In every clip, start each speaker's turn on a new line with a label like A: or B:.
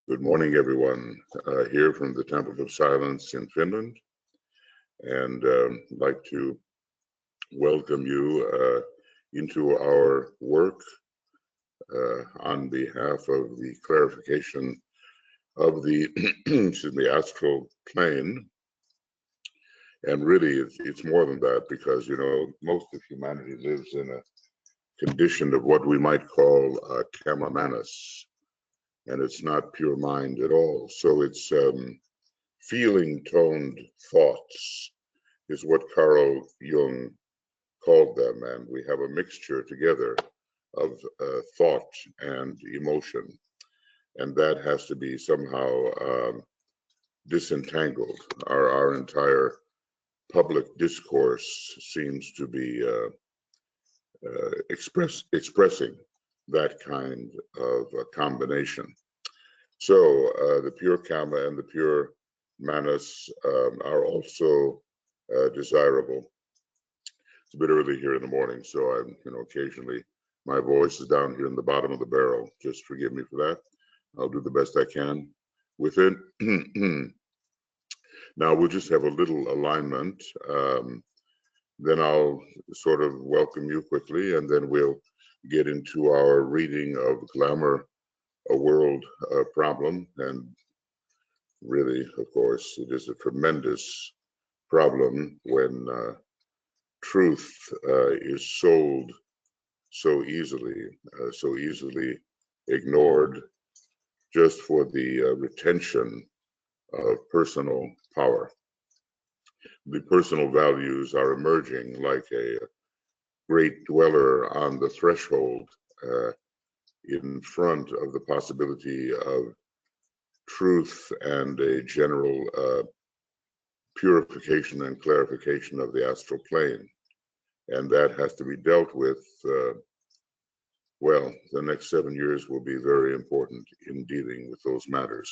A: Good morning, everyone, here from the Temple of Silence in Finland. And I'd like to welcome you into our work on behalf of the clarification of the excuse me, astral plane. And really, it's more than that, because, you know, most of humanity lives in a condition of what we might call kama manas. And it's not pure mind at all. So it's feeling toned thoughts is what Carl Jung called them. And we have a mixture together of thought and emotion. And that has to be somehow disentangled. Our entire public discourse seems to be expressing that kind of combination. So the pure kama and the pure manas are also desirable. It's a bit early here in the morning, so I'm, occasionally my voice is down here in the bottom of the barrel. Just forgive me for that. I'll do the best I can with it. Now we'll just have a little alignment. Then I'll sort of welcome you quickly, and then we'll get into our reading of Glamour, a World Problem. And really, of course, it is a tremendous problem when truth is sold so easily ignored just for the retention of personal power. The personal values are emerging like a great dweller on the threshold in front of the possibility of truth and a general purification and clarification of the astral plane. And that has to be dealt with. Well, the next 7 years will be very important in dealing with those matters.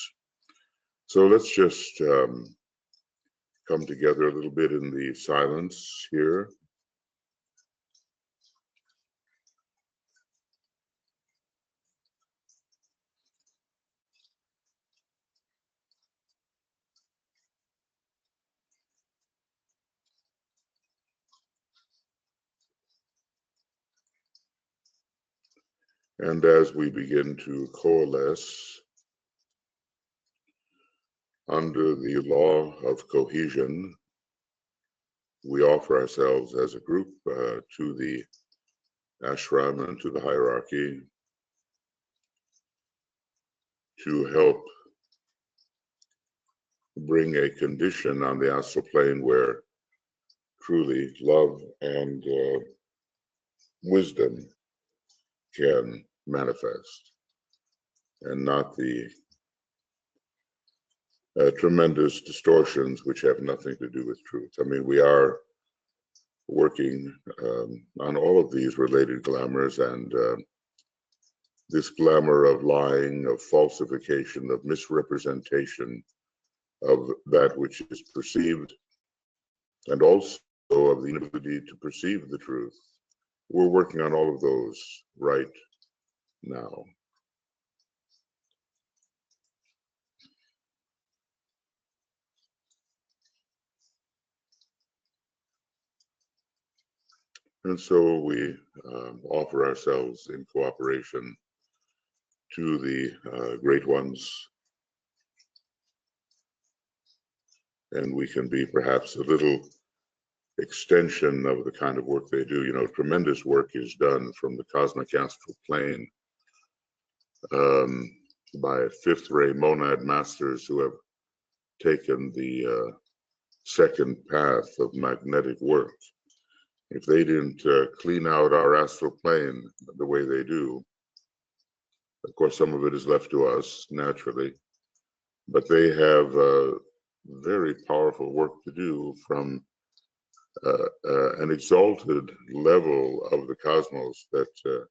A: So let's just come together a little bit in the silence here. And as we begin to coalesce under the law of cohesion, we offer ourselves as a group to the ashram and to the hierarchy to help bring a condition on the astral plane where truly love and wisdom can manifest, and not the tremendous distortions which have nothing to do with truth. I mean, we are working on all of these related glamours, and this glamour of lying, of falsification, of misrepresentation of that which is perceived, and also of the inability to perceive the truth. We're working on all of those right now. And so we offer ourselves in cooperation to the great ones, and we can be perhaps a little extension of the kind of work they do. You know, tremendous work is done from the cosmic astral plane by fifth ray monad masters who have taken the second path of magnetic work. If they didn't clean out our astral plane the way they do, of course, some of it is left to us naturally, but they have very powerful work to do from an exalted level of the cosmos that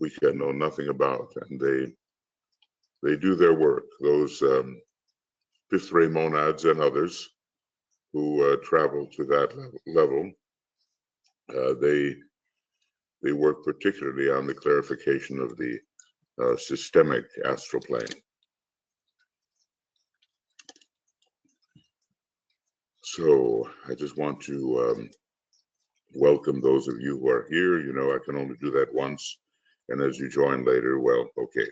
A: we can know nothing about, and they do their work. Those fifth ray monads and others who travel to that level, they work particularly on the clarification of the systemic astral plane. So I just want to welcome those of you who are here. You know, I can only do that once. And as you join later, well, okay,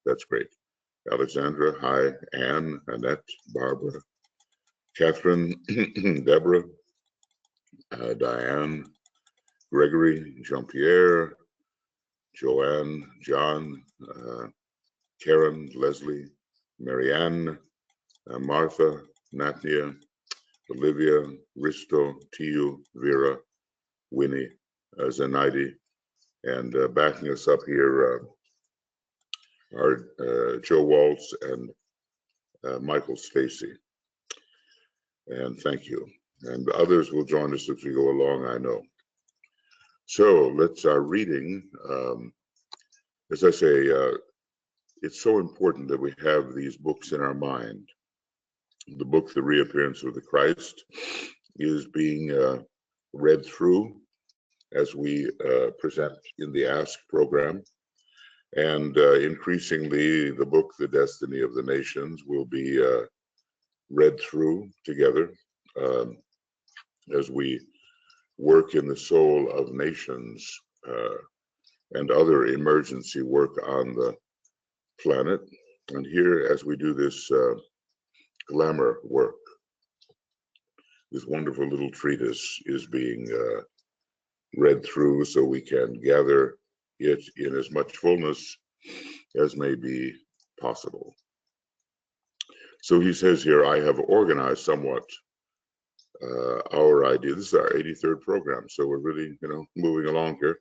A: that's great. Alexandra, hi. Anne, Annette, Barbara, Catherine, Deborah, Diane, Gregory, Jean-Pierre, Joanne, John, Karen, Leslie, Marianne, Martha, Natnia, Olivia, Risto, Tiu, Vera, Winnie, Zenaidi, and backing us up here are Joe Waltz and Michael Stacy. And thank you. And others will join us as we go along, I know. So let's reading. As I say, it's so important that we have these books in our mind. The book, The Reappearance of the Christ, is being read through as we present in the Ask program. And increasingly, the book, The Destiny of the Nations, will be read through together as we work in the soul of nations and other emergency work on the planet. And here, as we do this glamour work, this wonderful little treatise is being read through so we can gather it in as much fullness as may be possible. So he says here, I have organized somewhat our idea. This is our 83rd program, so we're really, moving along here.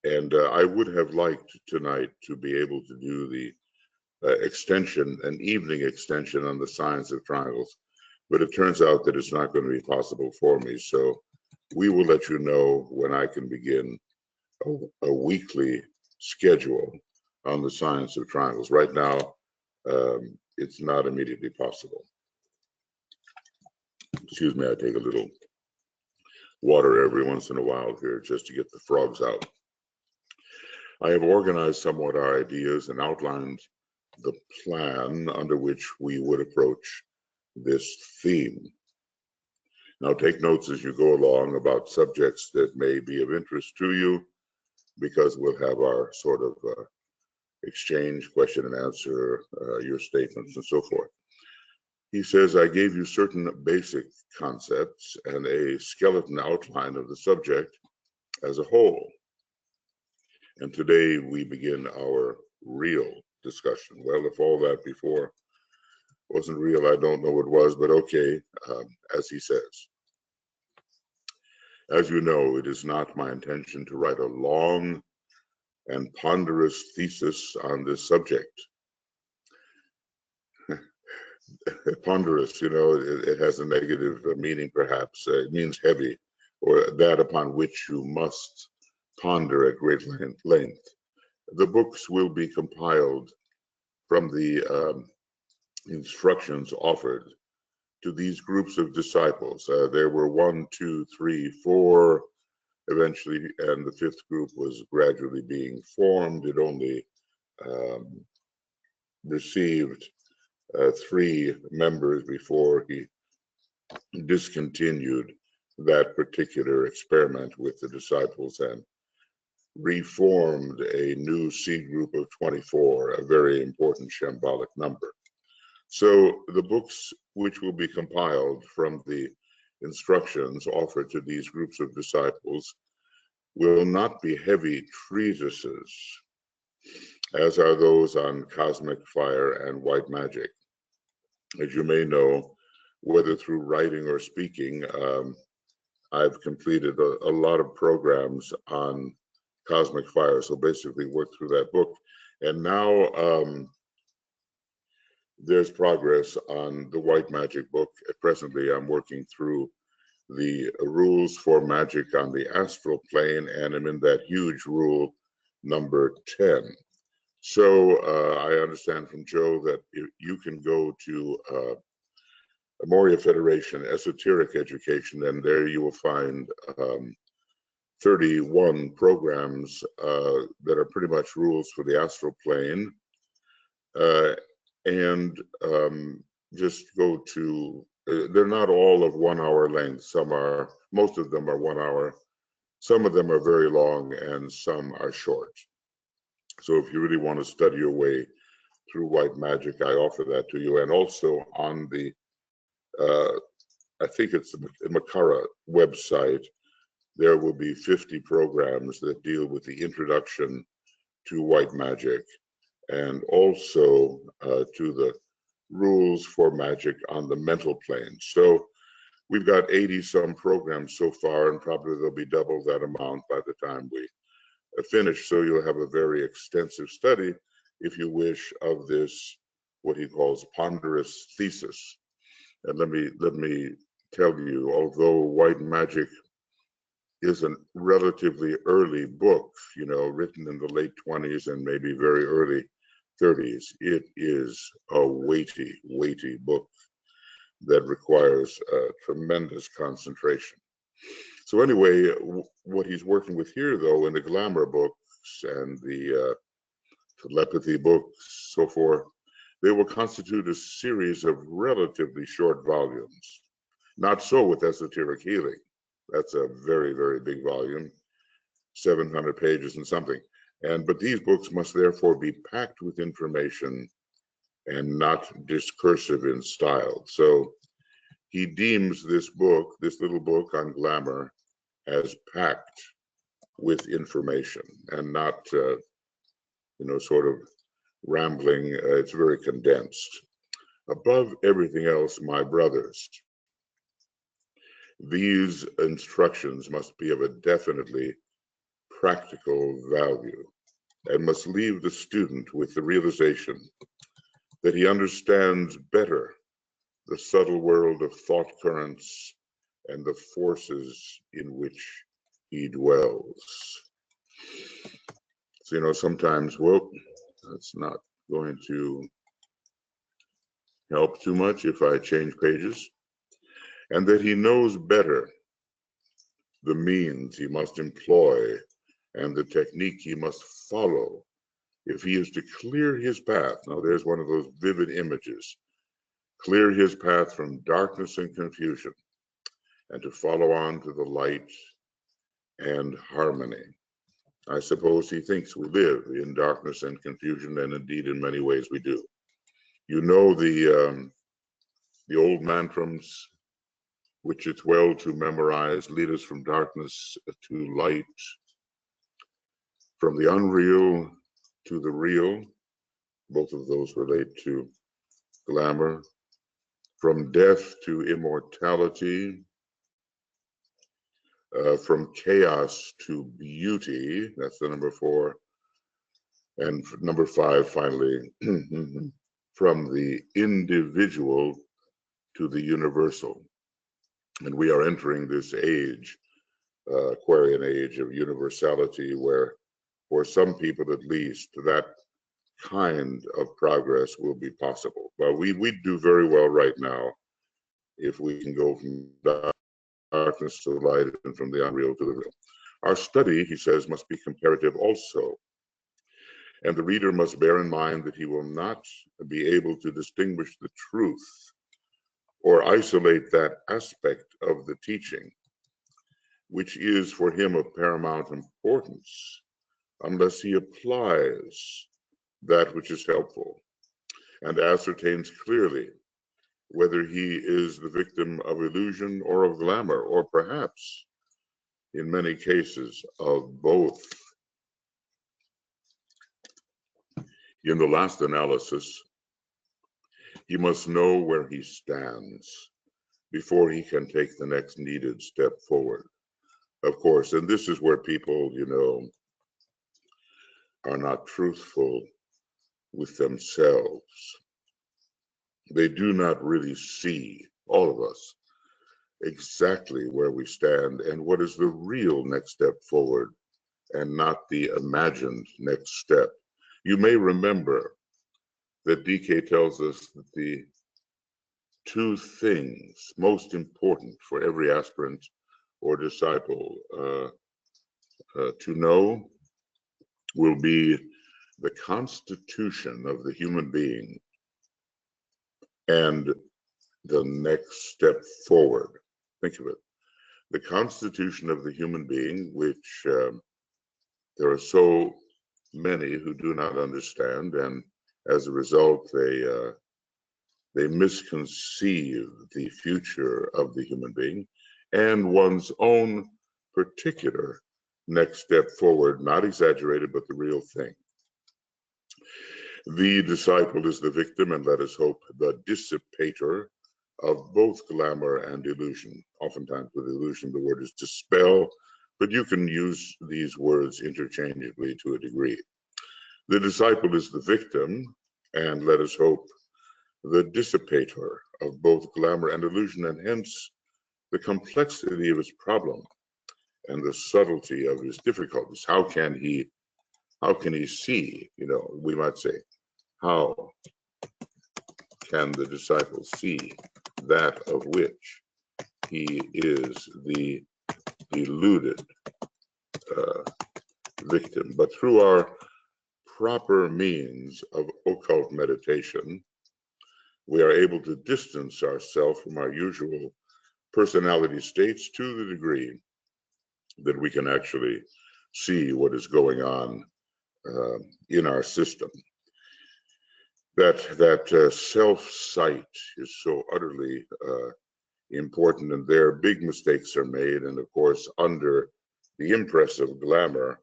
A: And I would have liked tonight to be able to do the extension, an evening extension on the science of triangles, but it turns out that it's not going to be possible for me. So we will let you know when I can begin a weekly schedule on the science of triangles. Right now, it's not immediately possible. Excuse me, I take a little water every once in a while here just to get the frogs out. I have organized somewhat our ideas and outlined the plan under which we would approach this theme. Now take notes as you go along about subjects that may be of interest to you, because we'll have our sort of exchange, question and answer, your statements and so forth. He says, I gave you certain basic concepts and a skeleton outline of the subject as a whole. And today we begin our real discussion. Well, if all that before wasn't real, I don't know what was, but okay, as he says. As you know, it is not my intention to write a long and ponderous thesis on this subject. Ponderous, it has a negative meaning perhaps. It means heavy, or that upon which you must ponder at great length. The books will be compiled from the instructions offered to these groups of disciples. There were 1, 2, 3, 4 eventually, and the 5th group was gradually being formed. It only received 3 members before he discontinued that particular experiment with the disciples and reformed a new seed group of 24, a very important shambolic number. So the books which will be compiled from the instructions offered to these groups of disciples will not be heavy treatises, as are those on cosmic fire and white magic. As you may know, whether through writing or speaking, I've completed a lot of programs on cosmic fire, so basically worked through that book. And now there's progress on the white magic book. Presently, I'm working through the rules for magic on the astral plane, and I'm in that huge rule number 10. So I understand from Joe that you can go to Moria Federation Esoteric Education, and there you will find 31 programs that are pretty much rules for the astral plane. And just go to they're not all of 1 hour length. Most of them are 1 hour. Some of them are very long and some are short. So if you really want to study your way through white magic, I offer that to you. And also on the, I think it's the Makara website, there will be 50 programs that deal with the introduction to white magic and also to the rules for magic on the mental plane. So we've got 80 some programs so far, and probably there'll be double that amount by the time we finish. So you'll have a very extensive study, if you wish, of this, what he calls ponderous thesis. And let me tell you, although white magic is a relatively early book, you know, written in the late 20s and maybe very early 30s, it is a weighty, weighty book that requires tremendous concentration. So anyway, what he's working with here, though, in the glamour books and the telepathy books, so forth, they will constitute a series of relatively short volumes. Not so with esoteric healing. That's a very, very big volume, 700 pages and something. But these books must therefore be packed with information and not discursive in style. So he deems this book, this little book on glamour, as packed with information and not, you know, sort of rambling. It's very condensed. Above everything else, my brothers, these instructions must be of a definitely practical value and must leave the student with the realization that he understands better the subtle world of thought currents and the forces in which he dwells. So, you know, sometimes, well, that's not going to help too much if I change pages. And that he knows better the means he must employ and the technique he must follow if he is to clear his path. Now, there's one of those vivid images. Clear his path from darkness and confusion and to follow on to the light and harmony. I suppose he thinks we live in darkness and confusion, and indeed in many ways we do. You know the old mantrams, which it's well to memorize: lead us from darkness to light, from the unreal to the real. Both of those relate to glamour. From death to immortality, from chaos to beauty, that's the number 4, and number 5, finally, from the individual to the universal. And we are entering this age, Aquarian age of universality, where for some people at least, that kind of progress will be possible. But we do very well right now if we can go from darkness to light and from the unreal to the real. Our study, he says, must be comparative also. And the reader must bear in mind that he will not be able to distinguish the truth or isolate that aspect of the teaching, which is for him of paramount importance, unless he applies that which is helpful and ascertains clearly whether he is the victim of illusion or of glamour, or perhaps, in many cases, of both. In the last analysis, he must know where he stands before he can take the next needed step forward. Of course, and this is where people, you know, are not truthful with themselves. They do not really see, all of us, exactly where we stand and what is the real next step forward and not the imagined next step. You may remember that DK tells us that the 2 things most important for every aspirant or disciple to know will be the constitution of the human being and the next step forward. Think of it. The constitution of the human being, which there are so many who do not understand, and as a result, they misconceive the future of the human being and one's own particular next step forward, not exaggerated, but the real thing. The disciple is the victim, and let us hope the dissipator of both glamour and illusion. Oftentimes with illusion, the word is dispel, but you can use these words interchangeably to a degree. The disciple is the victim, and let us hope the dissipator of both glamour and illusion, and hence the complexity of his problem and the subtlety of his difficulties. How can he see, we might say, how can the disciple see that of which he is the deluded victim? But through our proper means of occult meditation, we are able to distance ourselves from our usual personality states to the degree that we can actually see what is going on in our system. That self-sight is so utterly important, and there big mistakes are made. And of course, under the impress of glamour,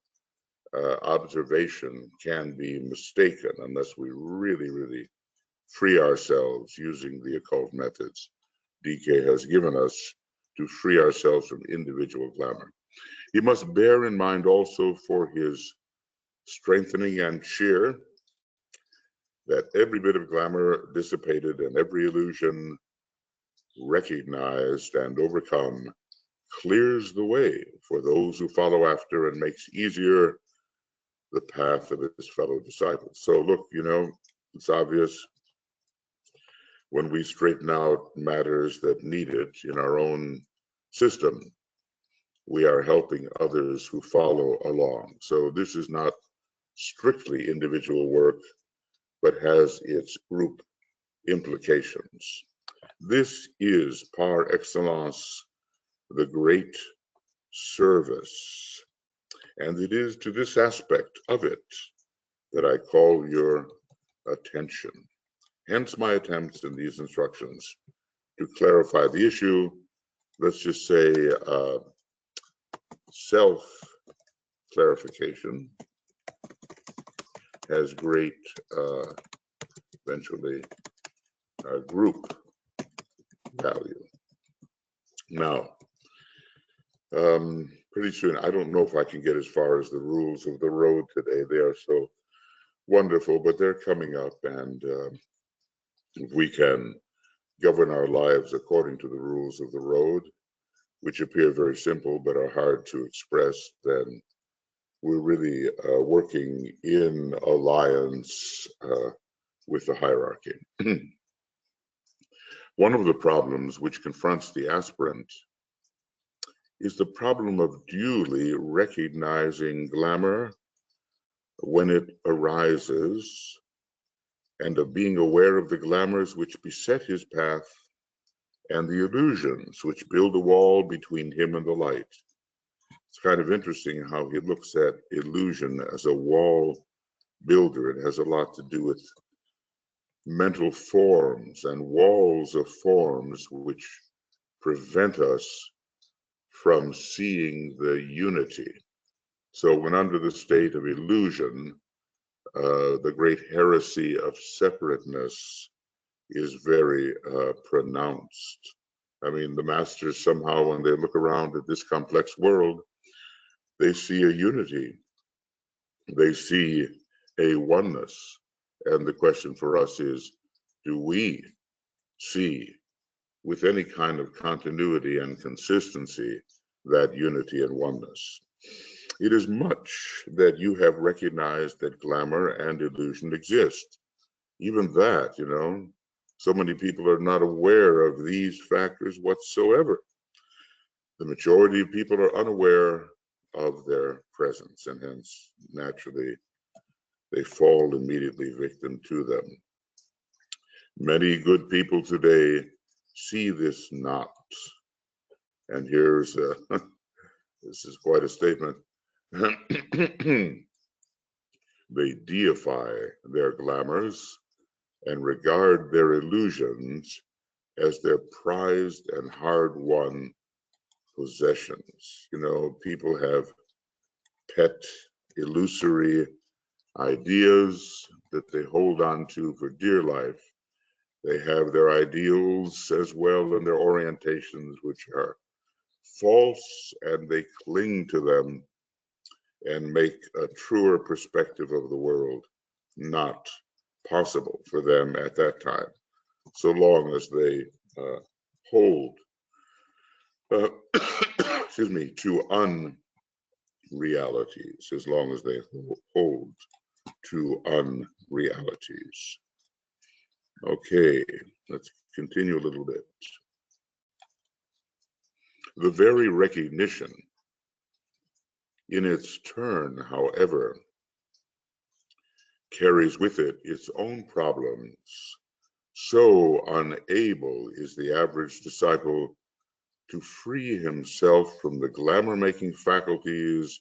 A: observation can be mistaken unless we really, really free ourselves using the occult methods DK has given us to free ourselves from individual glamour. He must bear in mind also for his strengthening and cheer that every bit of glamour dissipated and every illusion recognized and overcome clears the way for those who follow after and makes easier the path of his fellow disciples. So look, it's obvious when we straighten out matters that need it in our own system, we are helping others who follow along. So this is not strictly individual work, but has its group implications. This is par excellence the great service. And it is to this aspect of it that I call your attention. Hence my attempts in these instructions to clarify the issue. Let's just say self-clarification has great, eventually, group value. Now, pretty soon, I don't know if I can get as far as the rules of the road today. They are so wonderful, but they're coming up, and if we can govern our lives according to the rules of the road, which appear very simple but are hard to express, then we're really working in alliance with the hierarchy. One of the problems which confronts the aspirant is the problem of duly recognizing glamour when it arises, and of being aware of the glamours which beset his path and the illusions which build a wall between him and the light. It's kind of interesting how he looks at illusion as a wall builder. It has a lot to do with mental forms and walls of forms which prevent us from seeing the unity. So when under the state of illusion, the great heresy of separateness is very pronounced. I mean, the masters somehow, when they look around at this complex world, they see a unity. They see a oneness. And the question for us is, do we see with any kind of continuity and consistency that unity and oneness? It is much that you have recognized that glamour and illusion exist. Even that, so many people are not aware of these factors whatsoever. The majority of people are unaware of their presence, and hence, naturally, they fall immediately victim to them. Many good people today see this not. And here's, this is quite a statement. They deify their glamors and regard their illusions as their prized and hard-won possessions. You know, people have pet, illusory ideas that they hold on to for dear life. They have their ideals as well and their orientations, which are false, and they cling to them and make a truer perspective of the world not possible for them at that time, so long as they hold, excuse me, to unrealities, as long as they hold to unrealities. Okay, let's continue a little bit. The very recognition in its turn, however, carries with it its own problems. So unable is the average disciple to free himself from the glamour-making faculties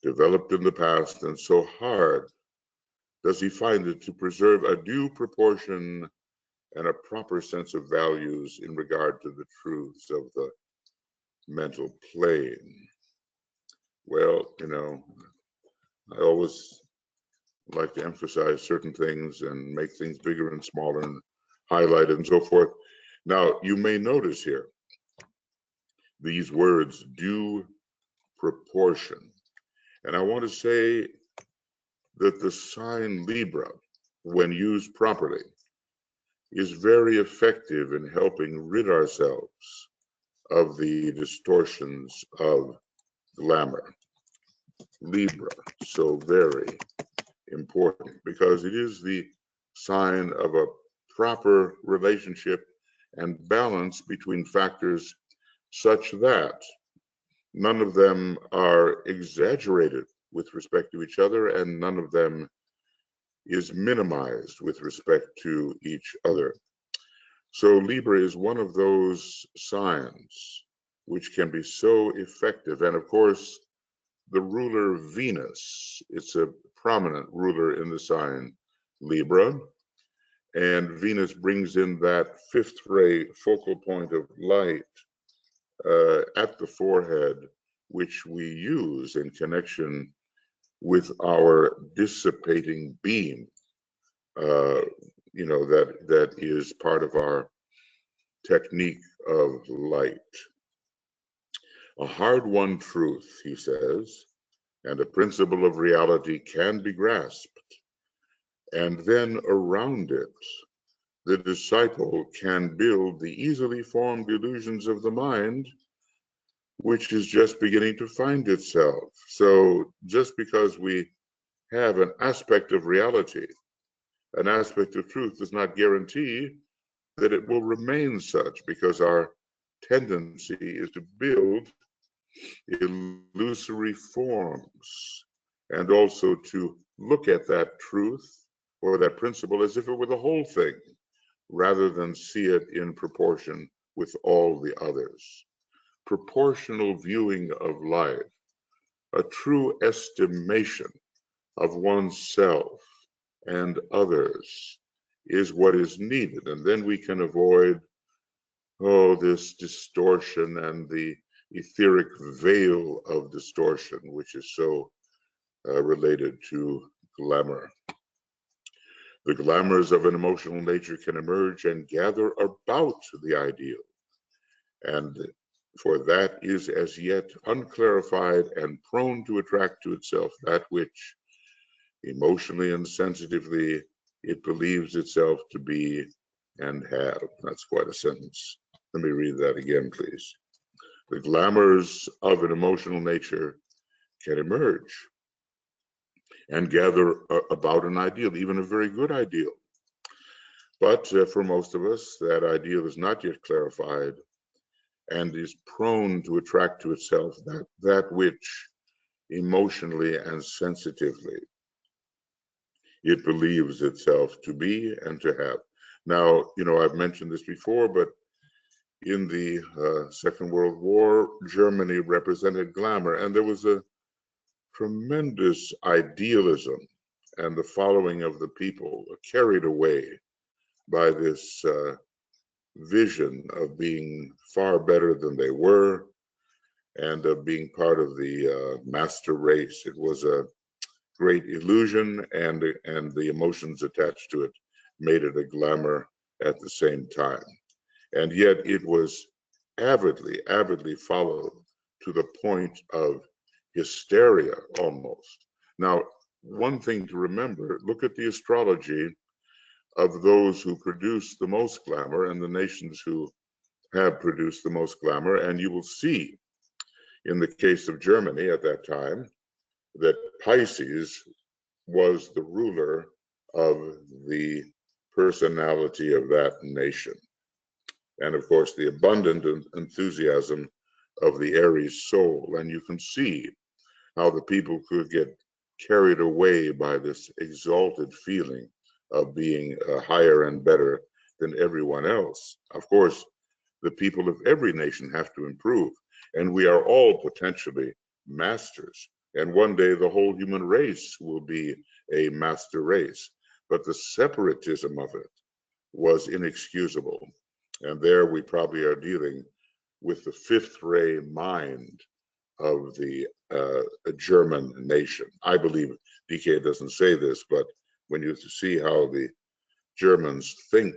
A: developed in the past, and so hard does he find it to preserve a due proportion and a proper sense of values in regard to the truths of the mental plane. Well, you know, I always like to emphasize certain things and make things bigger and smaller and highlight it and so forth. Now, you may notice here these words, due proportion. And I want to say that the sign Libra, when used properly, is very effective in helping rid ourselves of the distortions of glamour. Libra, so very important, because it is the sign of a proper relationship and balance between factors such that none of them are exaggerated with respect to each other and none of them is minimized with respect to each other. So Libra is one of those signs which can be so effective. And of course, the ruler Venus, it's a prominent ruler in the sign Libra, and Venus brings in that fifth ray focal point of light at the forehead, which we use in connection with our dissipating beam. You know, that is part of our technique of light. A hard-won truth, he says, and a principle of reality can be grasped, and then around it, the disciple can build the easily formed illusions of the mind, which is just beginning to find itself. So just because we have an aspect of reality, an aspect of truth, does not guarantee that it will remain such, because our tendency is to build illusory forms and also to look at that truth or that principle as if it were the whole thing, rather than see it in proportion with all the others. Proportional viewing of life, a true estimation of oneself and others, is what is needed. And then we can avoid, this distortion and the etheric veil of distortion, which is so related to glamour. The glamours of an emotional nature can emerge and gather about the ideal, and for that is as yet unclarified and prone to attract to itself that which emotionally and sensitively it believes itself to be and have. That's quite a sentence. Let me read that again, please. The glamours of an emotional nature can emerge and gather about an ideal, even a very good ideal. But for most of us, that ideal is not yet clarified and is prone to attract to itself that which emotionally and sensitively it believes itself to be and to have. Now, you know, I've mentioned this before, but in the Second World War, Germany represented glamour, and there was a tremendous idealism and the following of the people carried away by this vision of being far better than they were and of being part of the master race. It was a great illusion, and the emotions attached to it made it a glamour at the same time. And yet it was avidly followed to the point of hysteria almost. Now, one thing to remember, look at the astrology of those who produce the most glamour and the nations who have produced the most glamour, and you will see in the case of Germany at that time that Pisces was the ruler of the personality of that nation. And of course, the abundant enthusiasm of the Aries soul. And you can see how the people could get carried away by this exalted feeling of being higher and better than everyone else. Of course, the people of every nation have to improve, and we are all potentially masters. And one day the whole human race will be a master race. But the separatism of it was inexcusable. And there we probably are dealing with the fifth ray mind of the German nation. I believe DK doesn't say this, but when you see how the Germans think,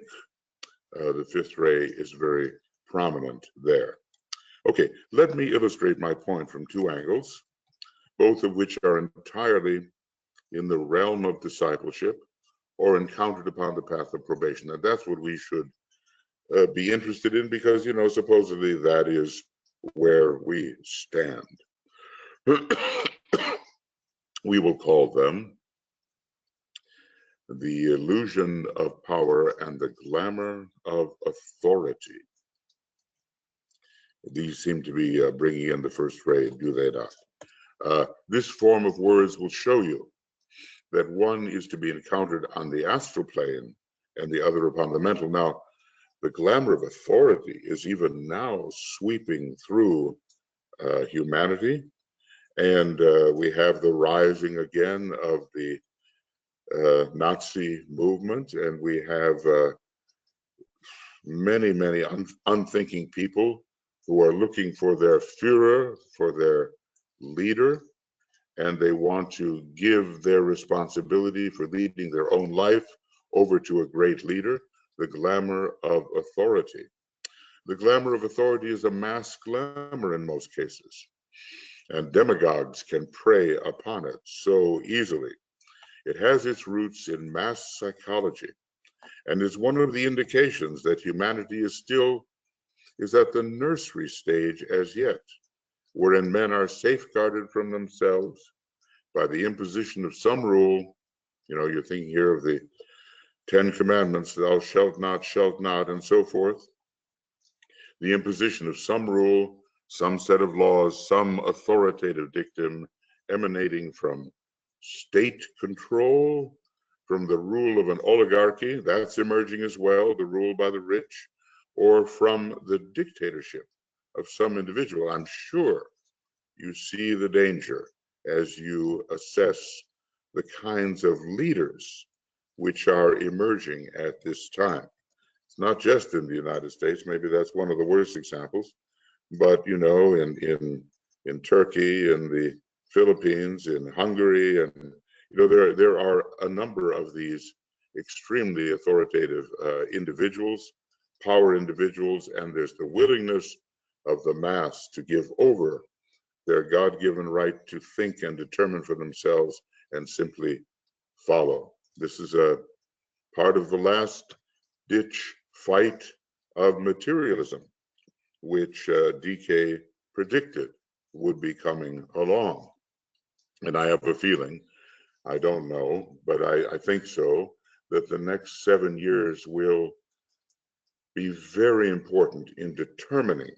A: the fifth ray is very prominent there. Okay, let me illustrate my point from two angles, both of which are entirely in the realm of discipleship or encountered upon the path of probation. And that's what we should be interested in, because, you know, supposedly that is where we stand. We will call them the illusion of power and the glamour of authority. These seem to be bringing in the first ray, do they not? This form of words will show you that one is to be encountered on the astral plane and the other upon the mental. Now, the glamour of authority is even now sweeping through humanity, and we have the rising again of the Nazi movement, and we have many unthinking people who are looking for their Führer, for their leader, and they want to give their responsibility for leading their own life over to a great leader, the glamour of authority. The glamour of authority is a mass glamour in most cases, and demagogues can prey upon it so easily. It has its roots in mass psychology, and is one of the indications that humanity is at the nursery stage as yet, wherein men are safeguarded from themselves by the imposition of some rule. You know, you're thinking here of the 10 Commandments, thou shalt not, and so forth. The imposition of some rule, some set of laws, some authoritative dictum emanating from state control, from the rule of an oligarchy, that's emerging as well, the rule by the rich, or from the dictatorship of some individual. I'm sure you see the danger as you assess the kinds of leaders which are emerging at this time. It's not just in the United States, maybe that's one of the worst examples, but you know, in Turkey, in the Philippines, in Hungary, and you know, there are a number of these extremely authoritative individuals, power individuals, and there's the willingness of the mass to give over their God-given right to think and determine for themselves and simply follow. This is a part of the last ditch fight of materialism, which DK predicted would be coming along. And I have a feeling, I don't know, but I think so, that the next 7 years will be very important in determining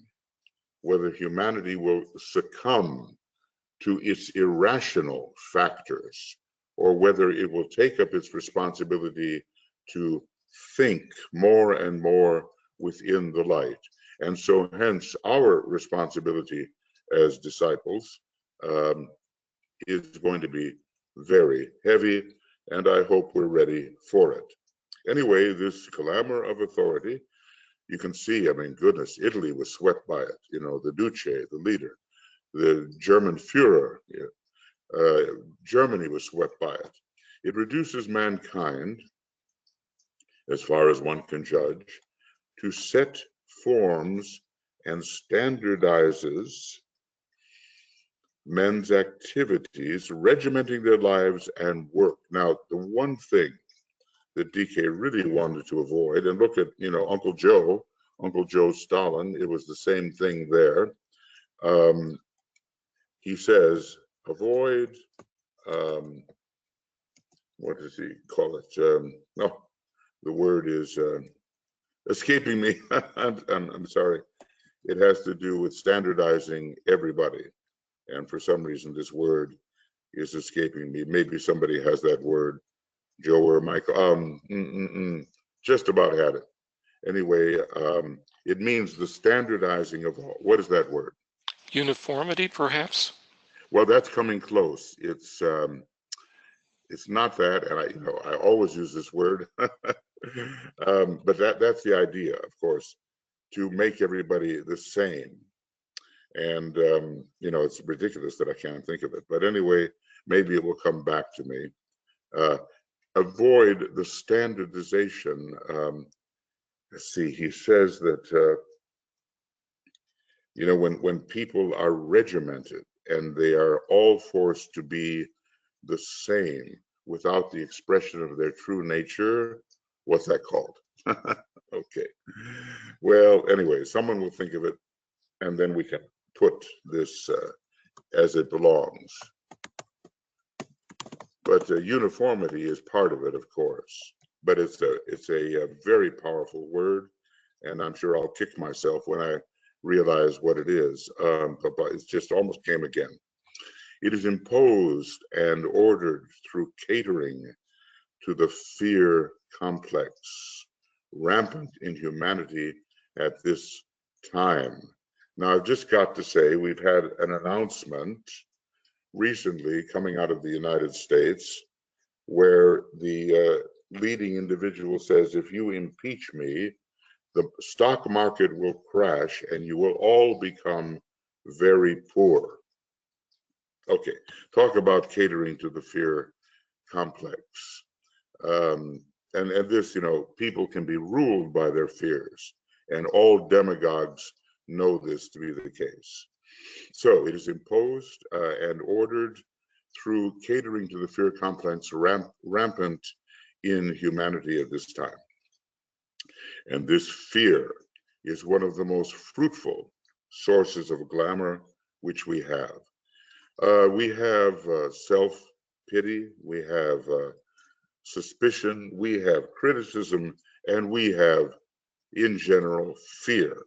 A: whether humanity will succumb to its irrational factors, or whether it will take up its responsibility to think more and more within the light. And so hence our responsibility as disciples is going to be very heavy, and I hope we're ready for it. Anyway, this glamour of authority, you can see, I mean, goodness, Italy was swept by it. You know, the Duce, the leader, the German Führer, Germany was swept by it. It reduces mankind, as far as one can judge, to set forms and standardizes men's activities, regimenting their lives and work. Now, the one thing that DK really wanted to avoid, and look at, you know, Uncle Joe Stalin, it was the same thing there. He says, avoid, what does he call it? No, the word is escaping me. I'm sorry. It has to do with standardizing everybody. And for some reason, this word is escaping me. Maybe somebody has that word, Joe or Michael. Just about had it. Anyway, it means the standardizing of all. What is that word?
B: Uniformity, perhaps?
A: Well, that's coming close. It's not that, and I always use this word, but that's the idea, of course, to make everybody the same. And it's ridiculous that I can't think of it. But anyway, maybe it will come back to me. Avoid the standardization. Let's see. He says that when people are regimented and they are all forced to be the same without the expression of their true nature, what's that called? Okay. Well, anyway, someone will think of it, and then we can put this as it belongs. But uniformity is part of it, of course. But it's a very powerful word, and I'm sure I'll kick myself when I realize what it is. But it just almost came again. It is imposed and ordered through catering to the fear complex, rampant in humanity at this time. Now, I've just got to say, we've had an announcement recently coming out of the United States where the leading individual says, if you impeach me, the stock market will crash and you will all become very poor. Okay, talk about catering to the fear complex. And this, people can be ruled by their fears, and all demagogues know this to be the case. So it is imposed and ordered through catering to the fear complex rampant in humanity at this time. And this fear is one of the most fruitful sources of glamour which we have. We have self-pity, we have suspicion, we have criticism, and we have, in general, fear.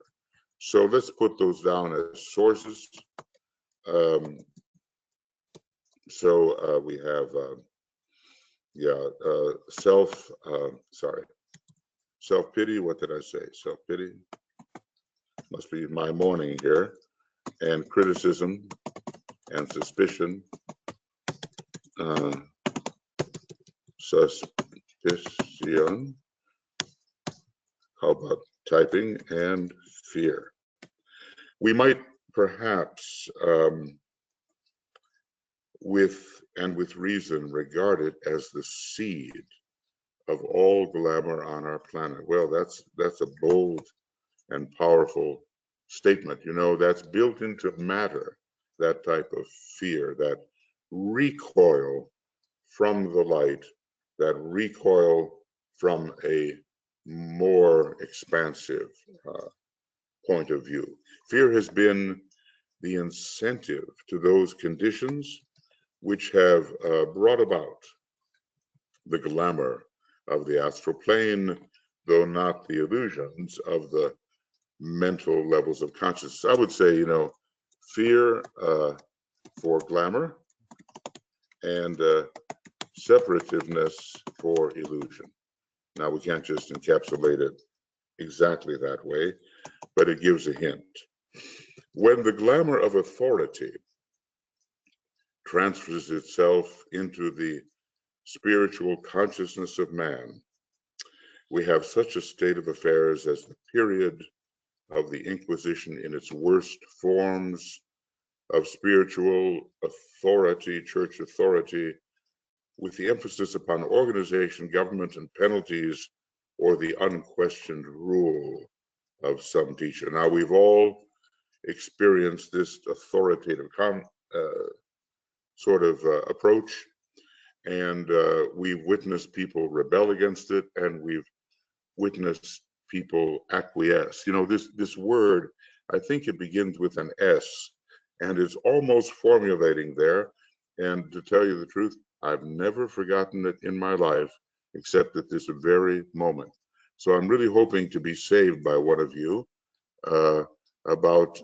A: So let's put those down as sources. We have, self-pity, what did I say? Self-pity, must be my morning here, and criticism, and suspicion, suspicion, how about typing, and fear. We might perhaps, with reason, regard it as the seed of all glamour on our planet. Well, that's a bold and powerful statement. That's built into matter, that type of fear, that recoil from the light, that recoil from a more expansive point of view. Fear has been the incentive to those conditions which have brought about the glamour of the astral plane, though not the illusions of the mental levels of consciousness. I would say, fear for glamour and separativeness for illusion. Now, we can't just encapsulate it exactly that way, but it gives a hint. When the glamour of authority transfers itself into the spiritual consciousness of man, we have such a state of affairs as the period of the Inquisition in its worst forms of spiritual authority, church authority, with the emphasis upon organization, government, and penalties, or the unquestioned rule of some teacher. Now, we've all experienced this authoritative approach, and we've witnessed people rebel against it, and we've witnessed people acquiesce. You know, this word, I think it begins with an S, and it's almost formulating there. And to tell you the truth, I've never forgotten it in my life, except at this very moment. So I'm really hoping to be saved by one of you about,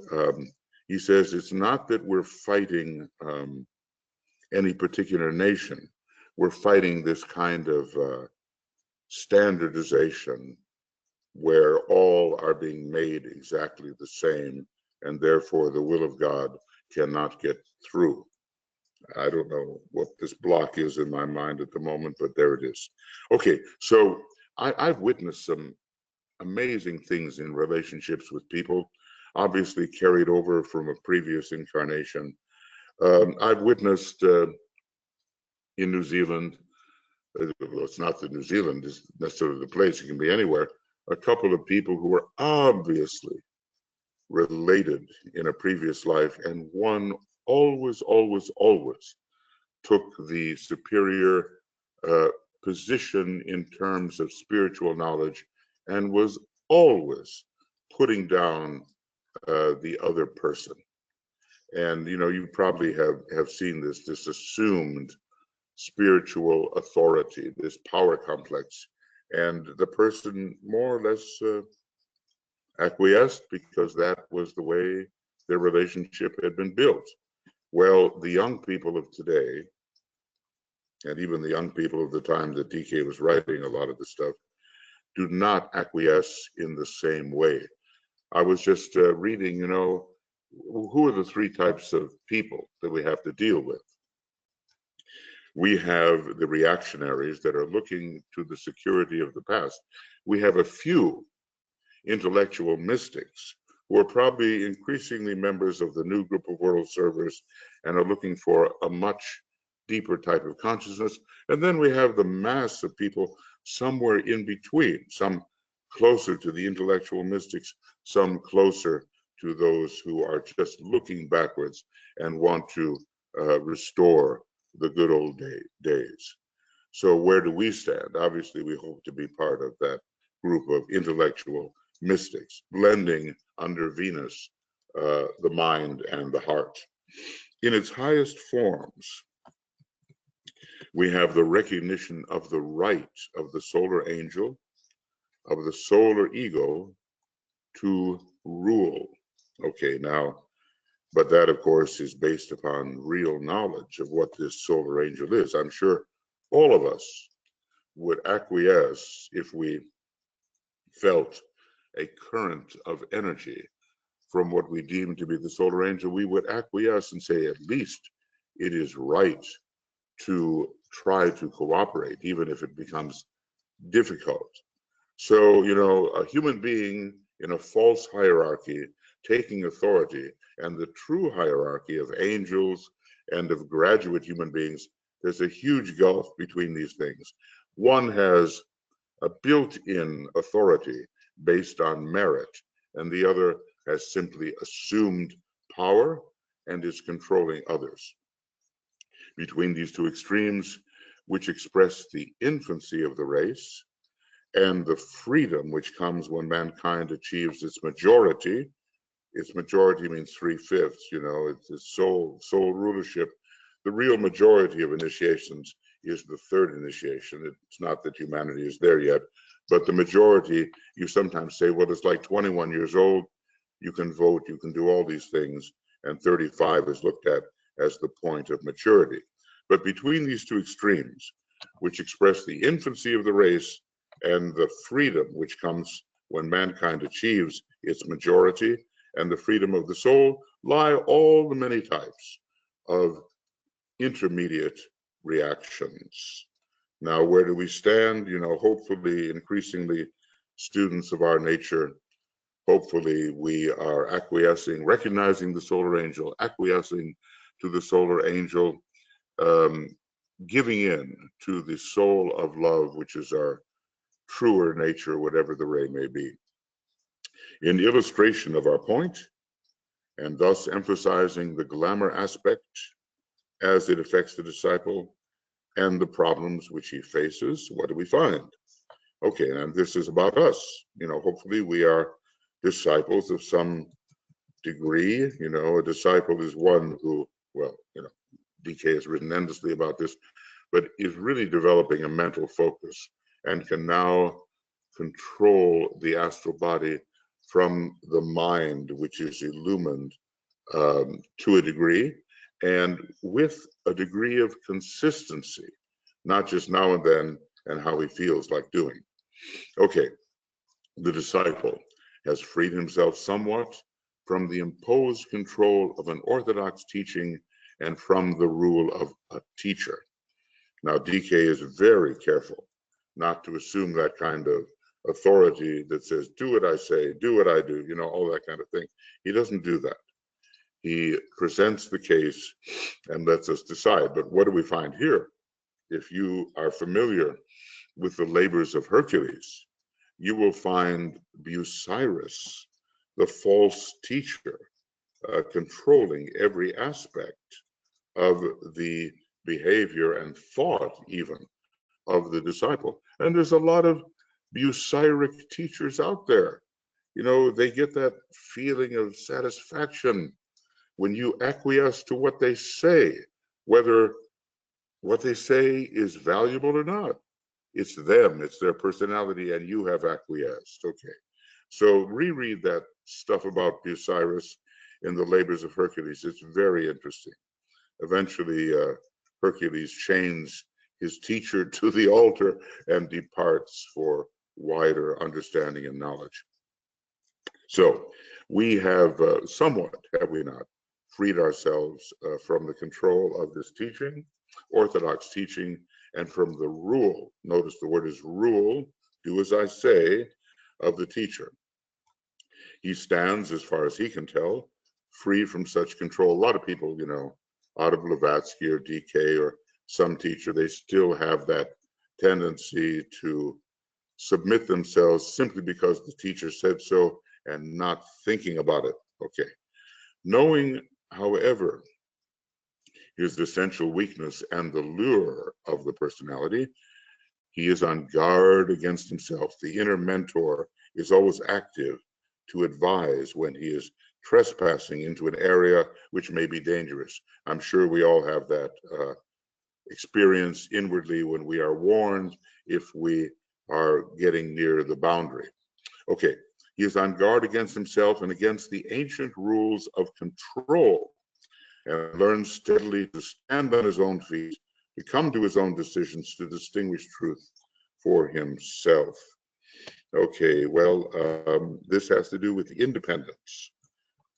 A: he says, it's not that we're fighting any particular nation. We're fighting this kind of standardization where all are being made exactly the same, and therefore the will of God cannot get through. I don't know what this block is in my mind at the moment, but there it is. Okay, so I've witnessed some amazing things in relationships with people, obviously carried over from a previous incarnation. I've witnessed in New Zealand, well, it's not that New Zealand is necessarily the place, it can be anywhere, a couple of people who were obviously related in a previous life, and one always took the superior position in terms of spiritual knowledge and was always putting down the other person. And you know, you probably have seen this assumed spiritual authority, this power complex, and the person more or less acquiesced because that was the way their relationship had been built. Well, the young people of today, and even the young people of the time that DK was writing a lot of the stuff, do not acquiesce in the same way. I was just reading, you know, who are the three types of people that we have to deal with? We have the reactionaries that are looking to the security of the past. We have a few intellectual mystics who are probably increasingly members of the new group of world servers and are looking for a much deeper type of consciousness. And then we have the mass of people somewhere in between, some closer to the intellectual mystics, some closer to those who are just looking backwards and want to restore the good old days. So where do we stand? Obviously, we hope to be part of that group of intellectual mystics, blending under Venus the mind and the heart. In its highest forms, we have the recognition of the right of the solar angel, of the solar ego to rule. Okay, now, but that, of course, is based upon real knowledge of what this solar angel is. I'm sure all of us would acquiesce if we felt a current of energy from what we deem to be the solar angel. We would acquiesce and say, at least it is right to try to cooperate, even if it becomes difficult. So, you know, a human being in a false hierarchy taking authority, and the true hierarchy of angels and of graduate human beings, there's a huge gulf between these things. One has a built-in authority based on merit, and the other has simply assumed power and is controlling others. Between these two extremes, which express the infancy of the race and the freedom which comes when mankind achieves its majority. Its majority means 3/5, you know, it's soul rulership. The real majority of initiations is the third initiation. It's not that humanity is there yet, but the majority, you sometimes say, well, it's like 21 years old, you can vote, you can do all these things, and 35 is looked at as the point of maturity. But between these two extremes, which express the infancy of the race and the freedom which comes when mankind achieves its majority and the freedom of the soul, lie all the many types of intermediate reactions. Now, where do we stand? Hopefully, increasingly, students of our nature, hopefully we are acquiescing, recognizing the solar angel, acquiescing to the solar angel, giving in to the soul of love, which is our truer nature, whatever the ray may be. In illustration of our point, and thus emphasizing the glamour aspect as it affects the disciple and the problems which he faces, what do we find? Okay, and this is about us. Hopefully we are disciples of some degree. A disciple is one who, well, DK has written endlessly about this, but is really developing a mental focus and can now control the astral body from the mind, which is illumined to a degree, and with a degree of consistency, not just now and then and how he feels like doing. Okay, the disciple has freed himself somewhat from the imposed control of an orthodox teaching and from the rule of a teacher. Now, DK is very careful not to assume that kind of authority that says, do what I say, do what I do, all that kind of thing. He doesn't do that. He presents the case and lets us decide. But what do we find here? If you are familiar with the labors of Hercules, you will find Busiris, the false teacher, controlling every aspect of the behavior and thought even of the disciple. And there's a lot of Busiric teachers out there. They get that feeling of satisfaction when you acquiesce to what they say, whether what they say is valuable or not. It's them, it's their personality, and you have acquiesced. Okay, so reread that stuff about Busiris in the Labors of Hercules. It's very interesting. Eventually, Hercules chains his teacher to the altar and departs for wider understanding and knowledge. So we have somewhat, have we not, freed ourselves from the control of this teaching, orthodox teaching, and from the rule, notice the word is rule, do as I say, of the teacher. He stands, as far as he can tell, free from such control. A lot of people, out of Blavatsky or DK or some teacher, they still have that tendency to submit themselves simply because the teacher said so and not thinking about it. Okay. Knowing, however, his essential weakness and the lure of the personality, he is on guard against himself. The inner mentor is always active to advise when he is trespassing into an area which may be dangerous. I'm sure we all have that experience inwardly when we are warned if we are getting near the boundary. Okay, he is on guard against himself and against the ancient rules of control, and learns steadily to stand on his own feet, to come to his own decisions, to distinguish truth for himself. Okay, well, this has to do with the independence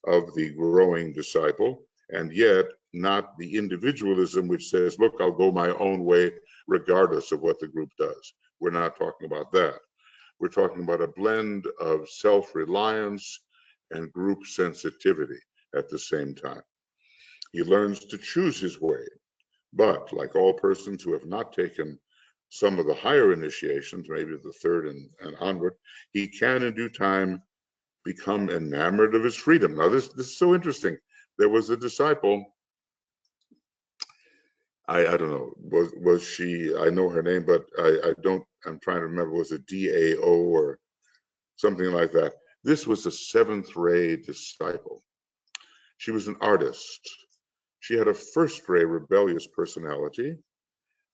A: of the growing disciple, and yet not the individualism which says, look, I'll go my own way regardless of what the group does. We're not talking about that. We're talking about a blend of self-reliance and group sensitivity at the same time. He learns to choose his way, but like all persons who have not taken some of the higher initiations, maybe the third and onward, he can in due time become enamored of his freedom. Now this is so interesting. There was a disciple, I don't know, was she, I know her name, but I'm trying to remember, was it DAO or something like that? This was a seventh ray disciple. She was an artist. She had a first ray rebellious personality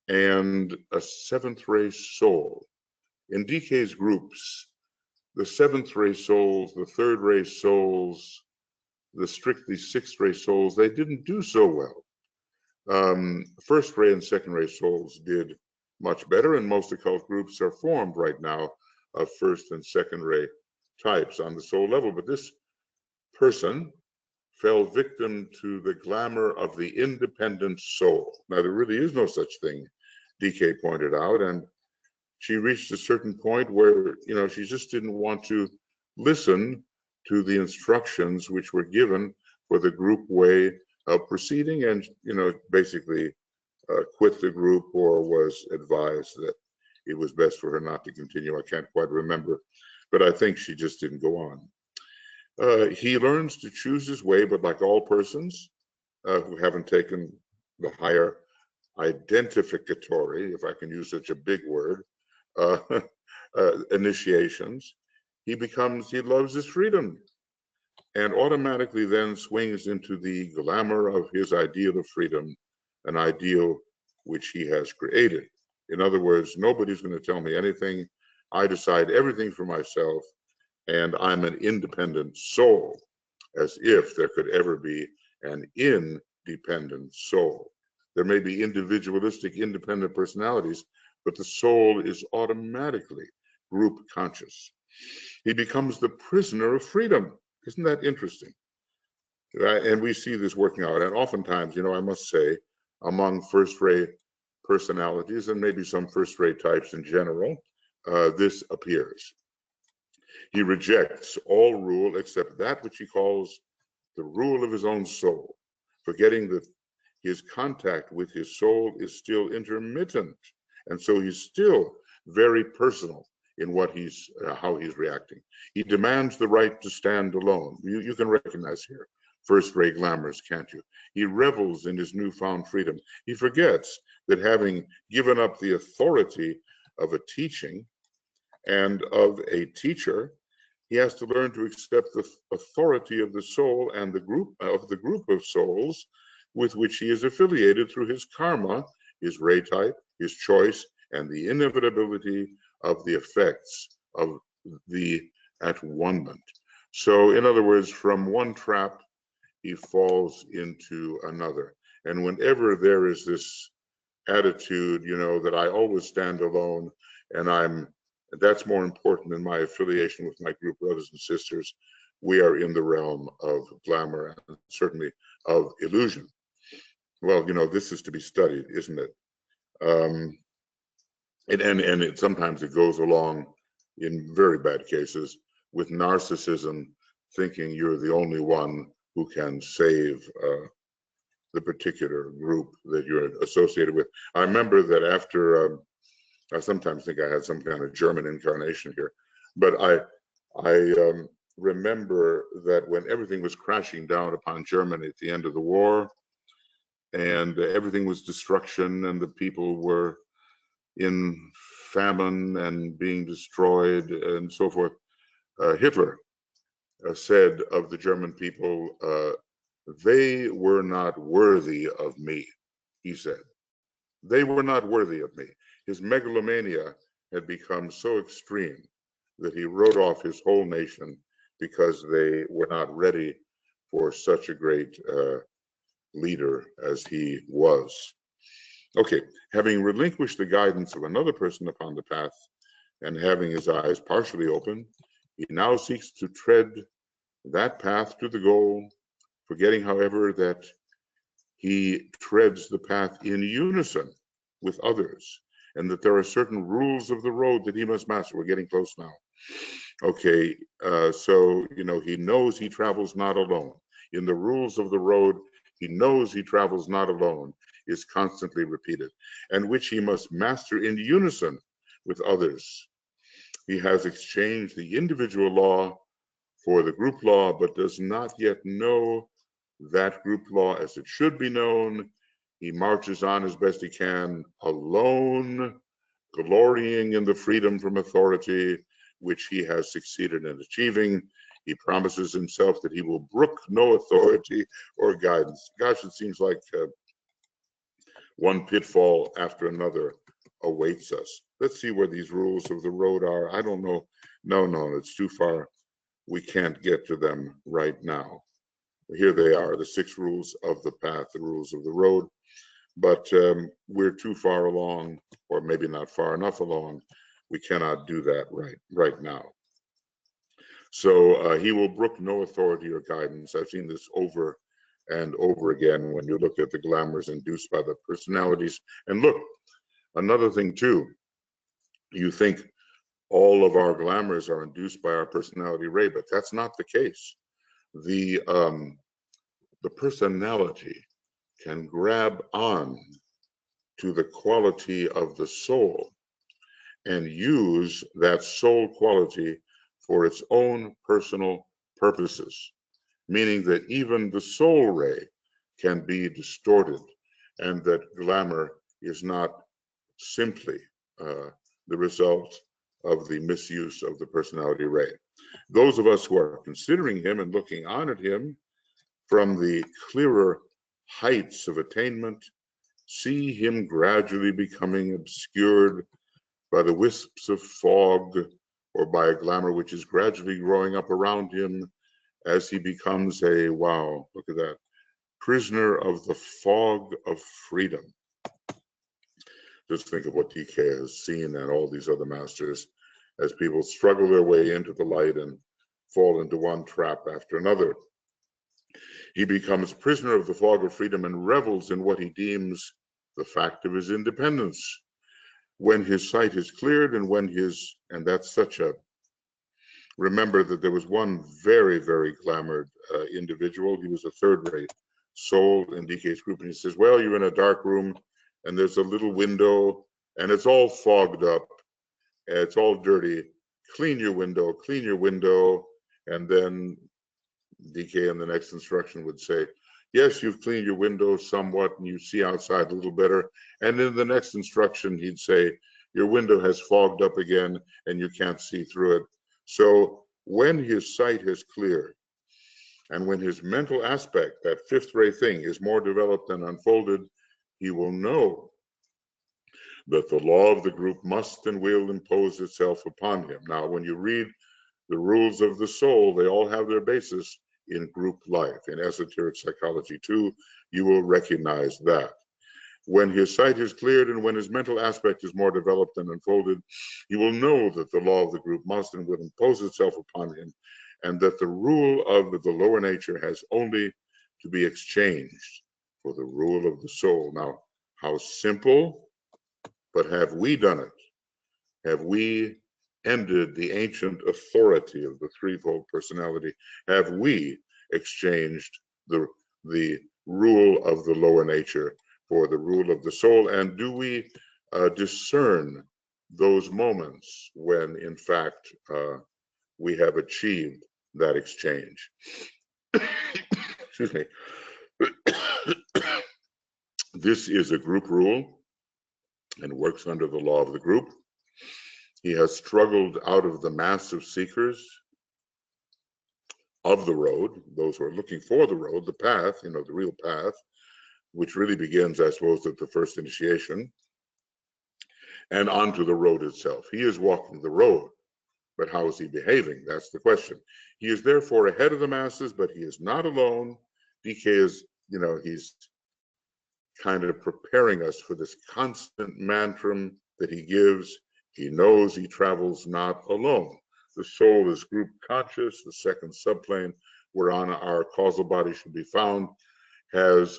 A: and a seventh ray soul. In DK's groups, the seventh ray souls, the third ray souls, the strictly sixth ray souls, they didn't do so well. First ray and second ray souls did much better, and most occult groups are formed right now of first and second ray types on the soul level, but this person fell victim to the glamour of the independent soul. Now, there really is no such thing, DK pointed out, and she reached a certain point where, she just didn't want to listen to the instructions which were given for the group way of proceeding, and, basically quit the group, or was advised that it was best for her not to continue. I can't quite remember, but I think she just didn't go on. He learns to choose his way, but like all persons who haven't taken the higher identificatory, if I can use such a big word, initiations, he loves his freedom, and automatically then swings into the glamour of his ideal of freedom, an ideal which he has created. In other words, nobody's going to tell me anything. I decide everything for myself, and I'm an independent soul, as if there could ever be an independent soul. There may be individualistic, independent personalities, but the soul is automatically group conscious. He becomes the prisoner of freedom. Isn't that interesting? And we see this working out. And oftentimes, I must say, among first-rate personalities, and maybe some first-rate types in general, this appears. He rejects all rule except that which he calls the rule of his own soul, forgetting that his contact with his soul is still intermittent, and so he's still very personal in what how he's reacting. He demands the right to stand alone. You can recognize here first-rate glamors, can't you? He revels in his newfound freedom. He forgets that having given up the authority of a teaching and of a teacher, he has to learn to accept the authority of the soul and the group of souls with which he is affiliated through his karma, his ray type, his choice, and the inevitability of the effects of the at-one-ment. So, in other words, from one trap, he falls into another. And whenever there is this attitude, that I always stand alone, and that's more important than my affiliation with my group brothers and sisters, we are in the realm of glamour and certainly of illusion. Well, this is to be studied, isn't it? And sometimes it goes along, in very bad cases, with narcissism, thinking you're the only one who can save the particular group that you're associated with. I remember that after, I sometimes think I had some kind of German incarnation here, but I remember that when everything was crashing down upon Germany at the end of the war, and everything was destruction, and the people were in famine and being destroyed and so forth, Hitler said of the German people, they were not worthy of me, he said. They were not worthy of me. His megalomania had become so extreme that he wrote off his whole nation because they were not ready for such a great leader as he was. Okay, having relinquished the guidance of another person upon the path and having his eyes partially open, he now seeks to tread that path to the goal, forgetting, however, that he treads the path in unison with others, and that there are certain rules of the road that he must master. We're getting close now. Okay, so, he knows he travels not alone. In the rules of the road, he knows he travels not alone, is constantly repeated, and which he must master in unison with others. He has exchanged the individual law for the group law, but does not yet know that group law as it should be known. He marches on as best he can, alone, glorying in the freedom from authority, which he has succeeded in achieving. He promises himself that he will brook no authority or guidance. Gosh, it seems like one pitfall after another awaits us. Let's see where these rules of the road are. I don't know. No, it's too far. We can't get to them right now. Here they are, the 6 rules of the path, the rules of the road. But we're too far along, or maybe not far enough along. We cannot do that right now. So he will brook no authority or guidance. I've seen this over and over again when you look at the glamours induced by the personalities. And look, another thing too, you think all of our glamours are induced by our personality ray, but that's not the case. The personality can grab on to the quality of the soul and use that soul quality for its own personal purposes, meaning that even the soul ray can be distorted, and that glamour is not simply the result of the misuse of the personality ray. Those of us who are considering him and looking on at him from the clearer heights of attainment see him gradually becoming obscured by the wisps of fog, or by a glamour which is gradually growing up around him as he becomes a, wow, look at that, prisoner of the fog of freedom. Just think of what DK has seen and all these other masters as people struggle their way into the light and fall into one trap after another. He becomes prisoner of the fog of freedom and revels in what he deems the fact of his independence. When his sight is cleared and when his, and that's such a, remember that there was one very, very glamored individual. He was a third-rate soul in DK's group, and he says, well, you're in a dark room and there's a little window and it's all fogged up and it's all dirty. Clean your window, and then DK in the next instruction would say, yes, you've cleaned your window somewhat and you see outside a little better. And in the next instruction, he'd say, your window has fogged up again and you can't see through it. So when his sight has cleared and when his mental aspect, that fifth ray thing, is more developed and unfolded, he will know that the law of the group must and will impose itself upon him. Now, when you read the rules of the soul, they all have their basis in group life. In Esoteric Psychology too, you will recognize that. When his sight is cleared and when his mental aspect is more developed and unfolded, he will know that the law of the group must and will impose itself upon him, and that the rule of the lower nature has only to be exchanged for the rule of the soul. Now, how simple, but have we done it? Have we ended the ancient authority of the threefold personality? Have we exchanged the rule of the lower nature for the rule of the soul? And do we discern those moments when, in fact, we have achieved that exchange? Excuse me. This is a group rule and works under the law of the group. He has struggled out of the mass of seekers of the road, those who are looking for the road, the path, the real path, which really begins, I suppose, at the first initiation, and onto the road itself. He is walking the road, but how is he behaving? That's the question. He is therefore ahead of the masses, but he is not alone. DK is, he's kind of preparing us for this constant mantra that he gives. He knows he travels not alone. The soul is group conscious. The second subplane whereon our causal body should be found has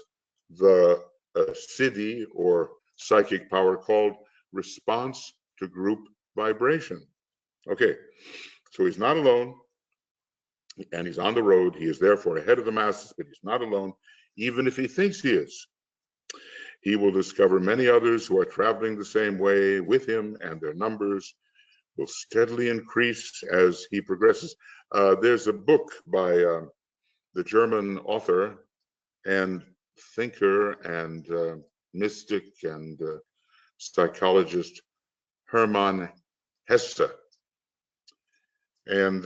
A: the siddhi or psychic power called response to group vibration. Okay, so he's not alone and he's on the road. He is therefore ahead of the masses, but he's not alone, even if he thinks he is. He will discover many others who are traveling the same way with him, and their numbers will steadily increase as he progresses. There's a book by the German author and thinker and mystic and psychologist Hermann Hesse. And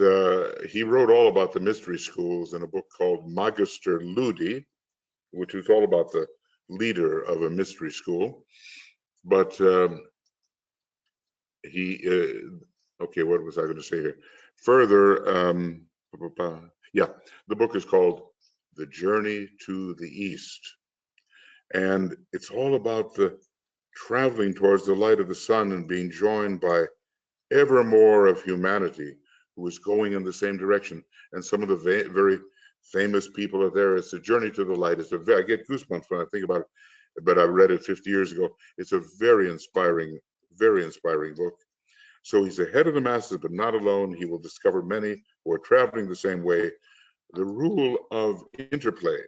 A: he wrote all about the mystery schools in a book called Magister Ludi, which was all about the leader of a mystery school. But okay, what was I going to say here? Further, yeah, the book is called The Journey to the East. And it's all about the traveling towards the light of the sun and being joined by ever more of humanity who is going in the same direction. And some of the very famous people are there. It's a journey to the light. I get goosebumps when I think about it, but I read it 50 years ago. It's a very inspiring book. So he's ahead of the masses, but not alone. He will discover many who are traveling the same way. The rule of interplay,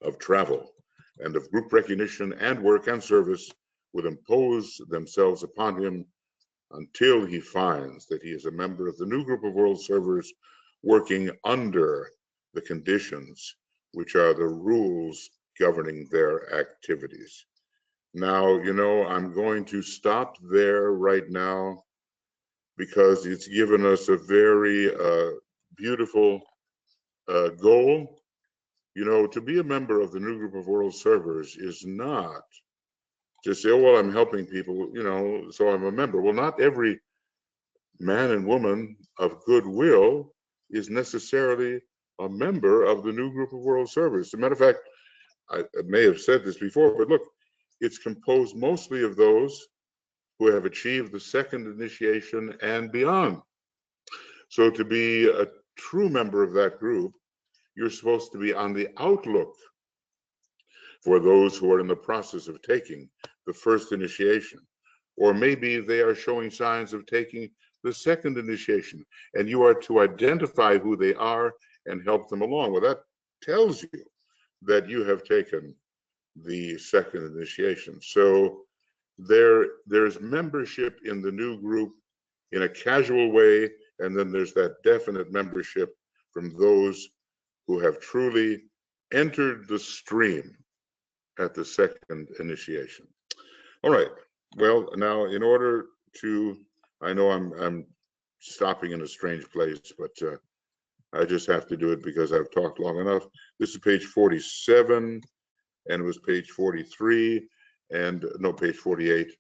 A: of travel, and of group recognition and work and service would impose themselves upon him until he finds that he is a member of the new group of world servers working under the conditions which are the rules governing their activities. Now, I'm going to stop there right now because it's given us a very beautiful goal. To be a member of the new group of world servers is not just say, oh, well, I'm helping people, so I'm a member. Well, not every man and woman of goodwill is necessarily a member of the new group of world servers. As a matter of fact, I may have said this before, but look, it's composed mostly of those who have achieved the second initiation and beyond. So to be a true member of that group, you're supposed to be on the outlook for those who are in the process of taking the first initiation. Or maybe they are showing signs of taking the second initiation, and you are to identify who they are and help them along. Well, that tells you that you have taken the second initiation. So there's membership in the new group in a casual way, and then there's that definite membership from those who have truly entered the stream at the second initiation. All right. Well, now in order to, I know I'm stopping in a strange place, but I just have to do it because I've talked long enough. This is page 47, and it was page 43, and no, page 48.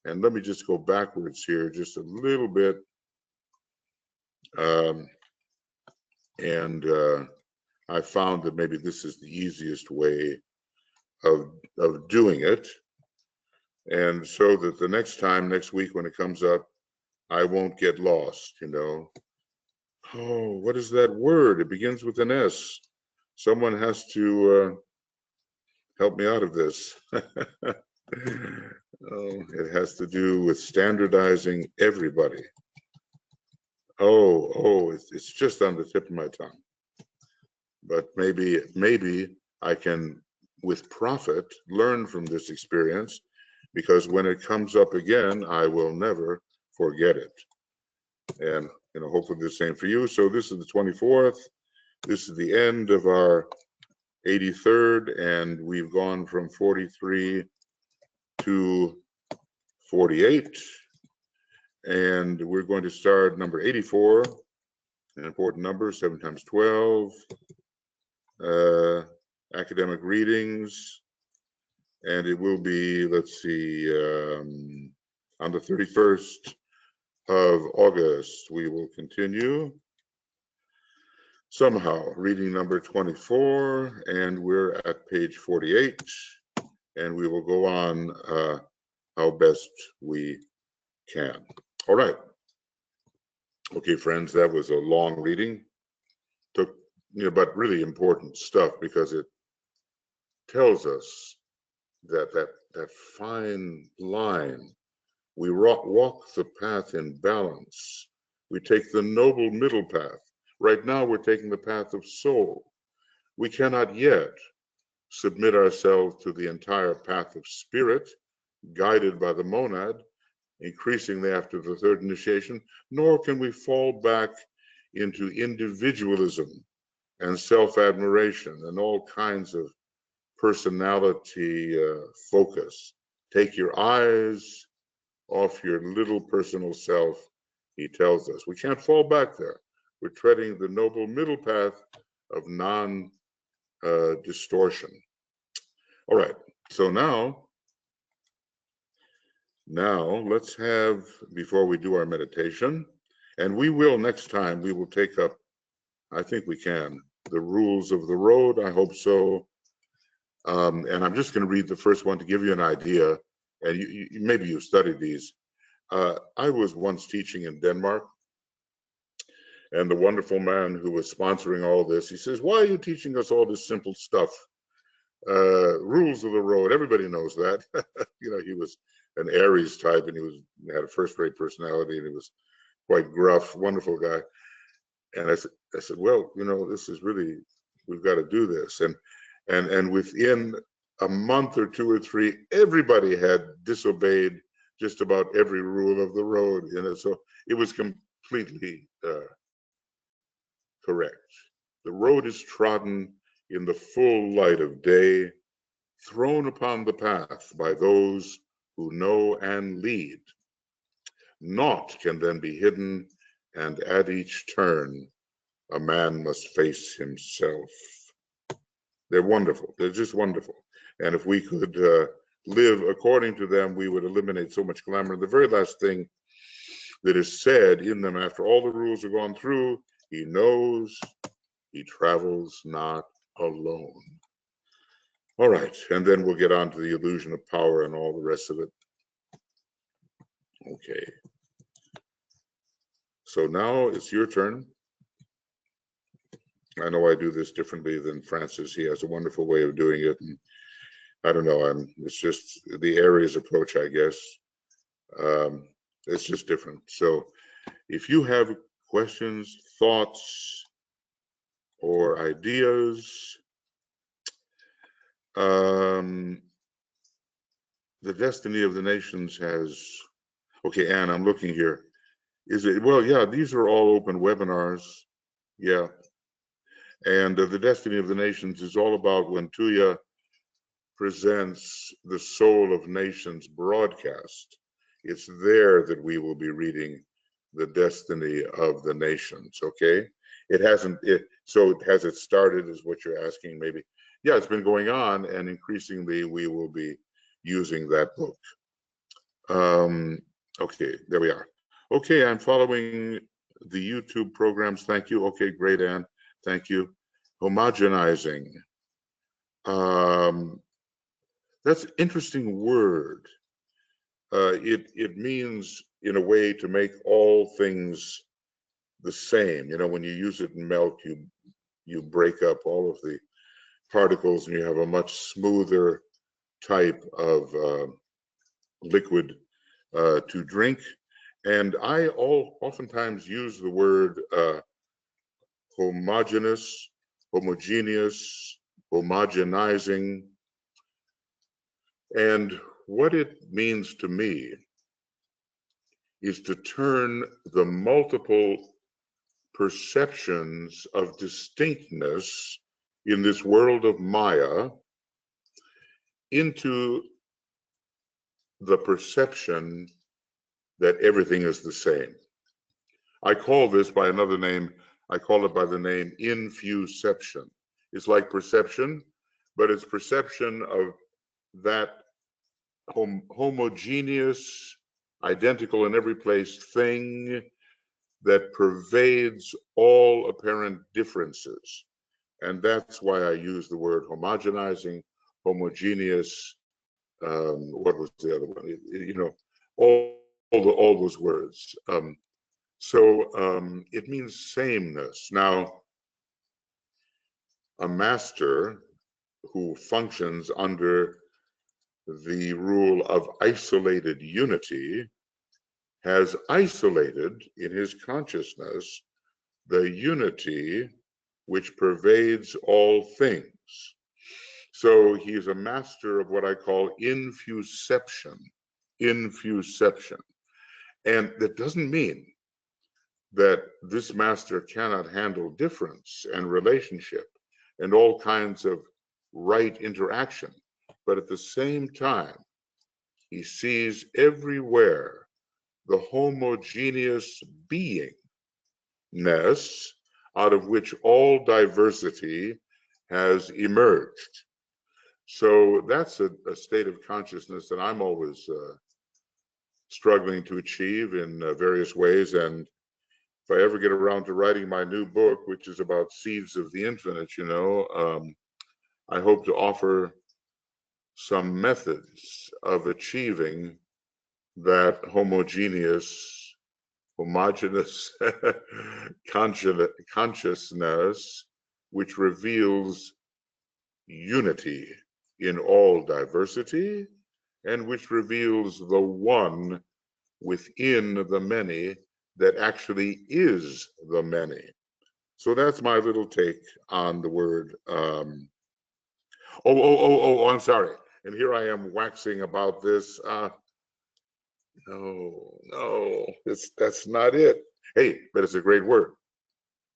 A: And let me just go backwards here just a little bit. I found that maybe this is the easiest way of doing it. And so that the next week when it comes up, I won't get lost, Oh, what is that word? It begins with an S. Someone has to help me out of this. Oh, it has to do with standardizing everybody. Oh, it's just on the tip of my tongue. But maybe I can, with profit, learn from this experience, because when it comes up again, I will never forget it. And hopefully the same for you. So this is the 24th. This is the end of our 83rd, and we've gone from 43 to 48. And we're going to start number 84, an important number, 7 times 12. Academic readings, and it will be, let's see, on the 31st of August, we will continue somehow reading number 24, and we're at page 48, and we will go on how best we can. All right. Okay, friends, that was a long reading. Took but really important stuff, because it tells us that fine line. We walk the path in balance. We take the noble middle path. Right now, we're taking the path of soul. We cannot yet submit ourselves to the entire path of spirit, guided by the monad, increasingly after the third initiation, nor can we fall back into individualism and self-admiration and all kinds of personality focus. Take your eyes off your little personal self, he tells us. We can't fall back there. We're treading the noble middle path of non-distortion. All right, so now let's have, before we do our meditation, and we will next time, we will take up, I think we can, the rules of the road. I hope so. And I'm just going to read the first one to give you an idea, and maybe you've studied these. I was once teaching in Denmark, And the wonderful man who was sponsoring all this, he says, "Why are you teaching us all this simple stuff? Rules of the road, everybody knows that." You know, he was an Aries type, and he had a first-rate personality, and he was quite gruff, wonderful guy. And I said, "Well, you know, this is really, we've got to do this." And within a month or two or three, everybody had disobeyed just about every rule of the road, you know. So it was completely correct. The road is trodden in the full light of day, thrown upon the path by those who know and lead. Naught can then be hidden, and at each turn, a man must face himself. They're wonderful. They're just wonderful. And if we could live according to them, we would eliminate so much glamour. The very last thing that is said in them after all the rules are gone through, he knows he travels not alone. All right, and then we'll get on to the illusion of power and all the rest of it. Okay. So now it's your turn. I know I do this differently than Francis. He has a wonderful way of doing it. And I don't know, it's just the Aries approach, I guess. It's just different. So if you have questions, thoughts, or ideas, the destiny of the nations has, okay, Anne, I'm looking here. Is it, well, yeah, these are all open webinars. Yeah. And the destiny of the nations is all about when Tuija presents the Soul of Nations broadcast. It's there that we will be reading the destiny of the nations, okay? It hasn't, so has it started is what you're asking maybe. Yeah, it's been going on, and increasingly we will be using that book. Okay, there we are. Okay, I'm following the YouTube programs. Thank you. Okay, great, Anne. Thank you. Homogenizing. That's an interesting word. It means, in a way, to make all things the same. You know, when you use it in milk, you break up all of the particles, and you have a much smoother type of liquid to drink. And I oftentimes use the word homogeneous, homogenizing. And what it means to me is to turn the multiple perceptions of distinctness in this world of Maya into the perception that everything is the same. I call this by another name, I call it by the name infuception. It's like perception, but it's perception of that homogeneous, identical in every place thing that pervades all apparent differences. And that's why I use the word homogenizing, homogeneous, what was the other one? You know, all those words. So it means sameness. Now, a master who functions under the rule of isolated unity has isolated in his consciousness the unity which pervades all things. So he is a master of what I call infuception. Infuception. And that doesn't mean that this master cannot handle difference and relationship and all kinds of right interaction. But at the same time, he sees everywhere the homogeneous beingness out of which all diversity has emerged. So that's a state of consciousness that I'm always struggling to achieve in various ways. And if I ever get around to writing my new book, which is about seeds of the infinite, you know, I hope to offer some methods of achieving that homogeneous, homogeneous consciousness, which reveals unity in all diversity, and which reveals the one within the many that actually is the many. So that's my little take on the word. I'm sorry. And here I am waxing about this. No, that's not it. Hey, but it's a great word.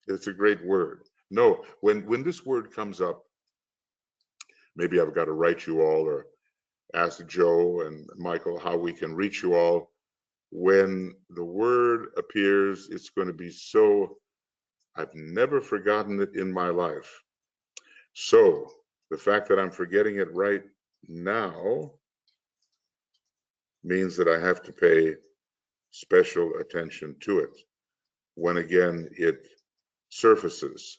A: It's a great word. No, when this word comes up, maybe I've got to write you all or ask Joe and Michael how we can reach you all. When the word appears, it's going to be so, I've never forgotten it in my life. So the fact that I'm forgetting it right now means that I have to pay special attention to it when again it surfaces.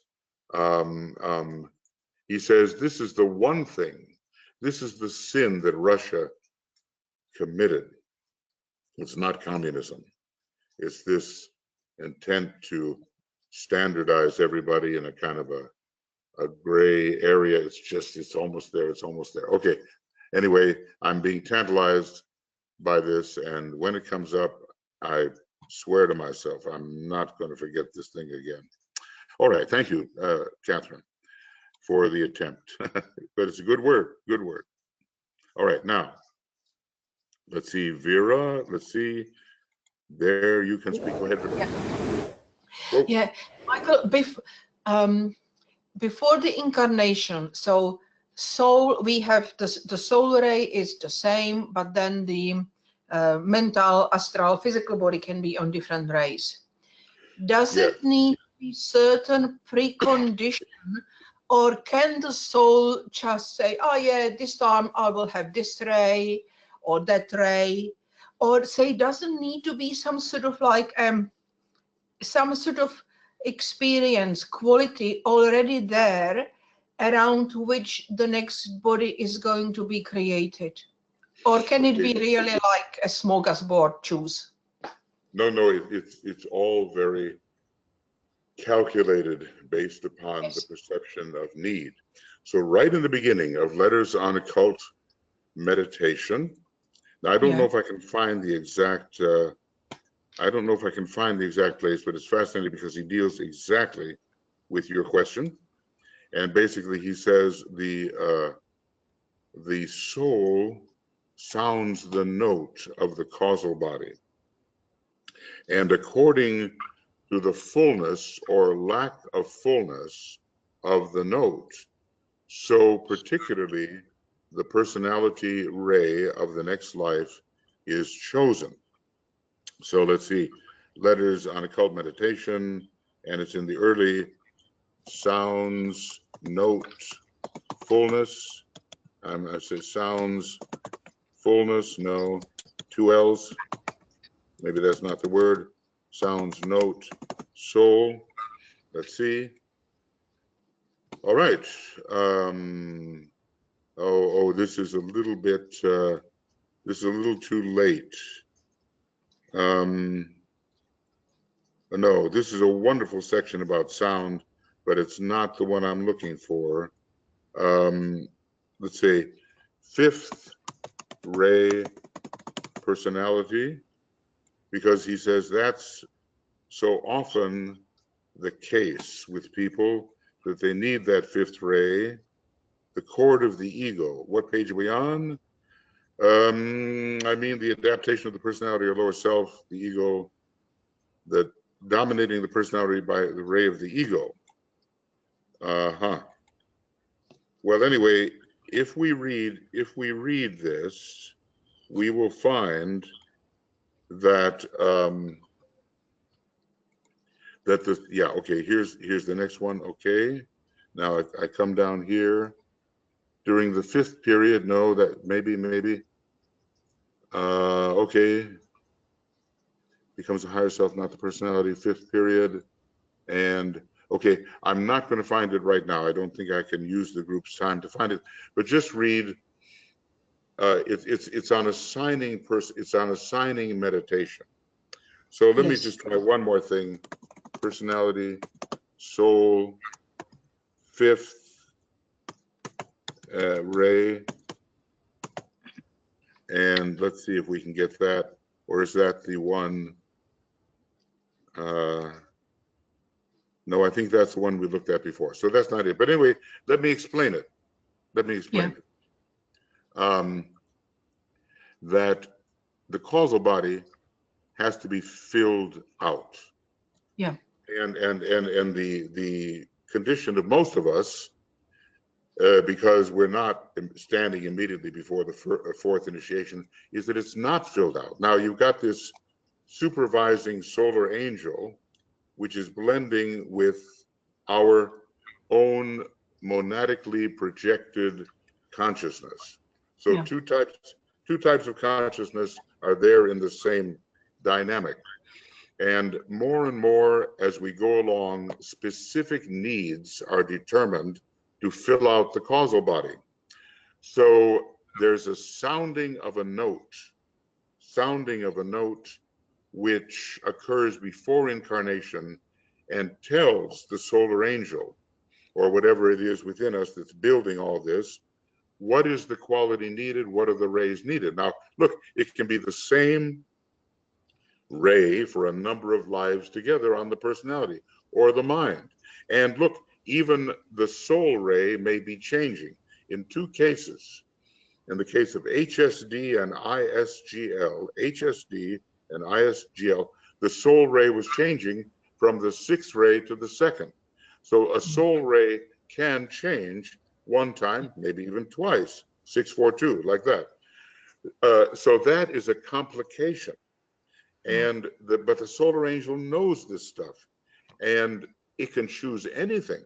A: He says, this is the one thing, this is the sin that Russia committed. It's not communism. It's this intent to standardize everybody in a kind of a gray area. It's almost there. It's almost there. Okay. Anyway, I'm being tantalized by this. And when it comes up, I swear to myself, I'm not going to forget this thing again. All right. Thank you, Catherine, for the attempt. But it's a good word. Good word. All right. Now, let's see, Vera. Let's see. There, you can speak. Go ahead.
C: Yeah.
A: Oh.
C: Yeah, Michael, before the incarnation, so soul, we have the soul ray is the same, but then the mental, astral, physical body can be on different rays. Does it need to be certain precondition, or can the soul just say, oh yeah, this time I will have this ray or that ray? Or say, doesn't need to be some sort of like some sort of experience, quality already there around which the next body is going to be created? Or can it be really like a smorgasbord choose?
A: No, it's all very calculated based upon the perception of need. So right in the beginning of Letters on Occult Meditation, now I don't know if I can find the exact place, but it's fascinating because he deals exactly with your question. And basically he says the soul sounds the note of the causal body. And according to the fullness or lack of fullness of the note, so particularly the personality ray of the next life is chosen. So let's see, Letters on Occult Meditation, and it's in the early sounds, note, fullness. I say sounds, fullness, no, 2 L's. Maybe that's not the word. Sounds, note, soul. Let's see. All right. This is a little bit, this is a little too late. No, this is a wonderful section about sound, but it's not the one I'm looking for. Let's say 5th ray personality, because he says that's so often the case with people that they need that 5th ray, the cord of the ego. What page are we on? I mean the adaptation of the personality or lower self, the ego, that dominating the personality by the ray of the ego. Well, anyway, if we read this, we will find that here's the next one. Okay, now I come down here during the 5th period. No, that maybe okay, becomes a higher self, not the personality. 5th period, and okay, I'm not going to find it right now. I don't think I can use the group's time to find it, but just read. It's on assigning meditation. So let me
C: Yes.
A: just try one more thing. Personality, soul, fifth ray, and let's see if we can get that, or is that the one? No, I think that's the one we looked at before. So that's not it. But anyway, let me explain it. Let me explain it. That the causal body has to be filled out.
C: Yeah.
A: And the condition of most of us, because we're not standing immediately before the fourth initiation, is that it's not filled out. Now you've got this supervising solar angel, which is blending with our own monadically projected consciousness. So
C: Yeah.
A: two types of consciousness are there in the same dynamic. And more as we go along, specific needs are determined to fill out the causal body. So there's a sounding of a note which occurs before incarnation and tells the solar angel, or whatever it is within us that's building all this, what is the quality needed, what are the rays needed. Now, look, it can be the same ray for a number of lives together on the personality or the mind. And look, even the soul ray may be changing. In two cases, in the case of HSD and ISGL, the soul ray was changing from the sixth ray to the second. So a soul ray can change one time, maybe even twice, 642, like that. So that is a complication. And but the solar angel knows this stuff, and it can choose anything.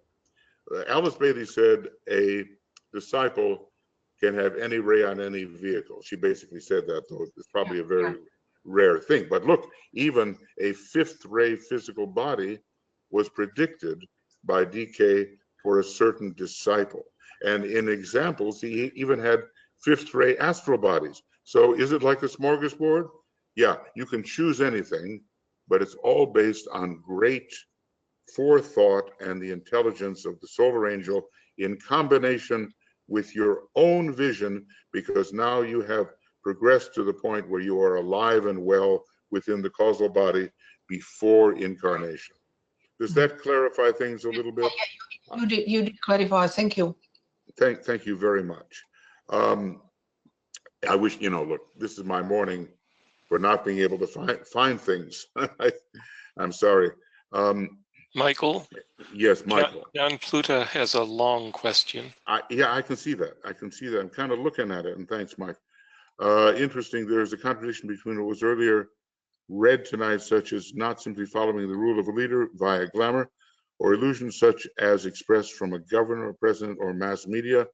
A: Alice Bailey said a disciple can have any ray on any vehicle. She basically said that, though it's probably a very rare thing. But look, even a fifth ray physical body was predicted by DK for a certain disciple. And in examples, he even had fifth ray astral bodies. So is it like a smorgasbord? Yeah, you can choose anything, but it's all based on great forethought and the intelligence of the solar angel in combination with your own vision, because now you have progressed to the point where you are alive and well within the causal body before incarnation. Does that clarify things a little bit?
C: You did clarify. Thank you.
A: Thank you very much. I wish, look, this is my morning for not being able to find things. I'm sorry.
B: Michael?
A: Yes, Michael.
B: John Pluta has a long question.
A: Yeah, I can see that. I'm kind of looking at it, and thanks, Mike. Interesting, there's a contradiction between what was earlier read tonight, such as not simply following the rule of a leader via glamour, or illusions such as expressed from a governor, president, or mass media,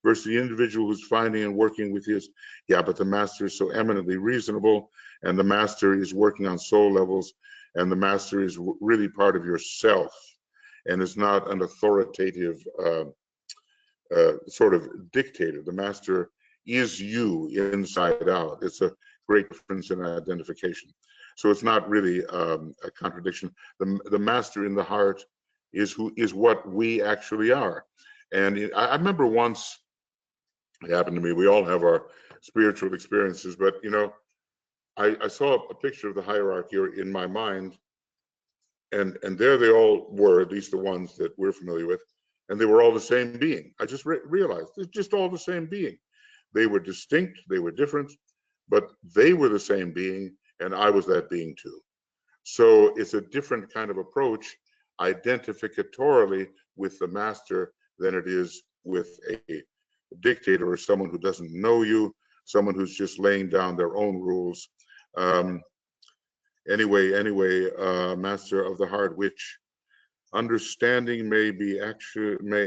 A: versus the individual who's finding and working with his, but the master is so eminently reasonable, and the master is working on soul levels, and the master is really part of yourself, and is not an authoritative sort of dictator. The master is you inside out. It's a great difference in identification. So it's not really a contradiction. The master in the heart is what we actually are. And I remember once, it happened to me, we all have our spiritual experiences, but I saw a picture of the hierarchy in my mind, and there they all were, at least the ones that we're familiar with, and they were all the same being. I just realized it's just all the same being. They were distinct, they were different, but they were the same being, and I was that being too. So it's a different kind of approach identificatorily with the master than it is with a dictator or someone who doesn't know you, someone who's just laying down their own rules. Anyway, master of the heart, which understanding may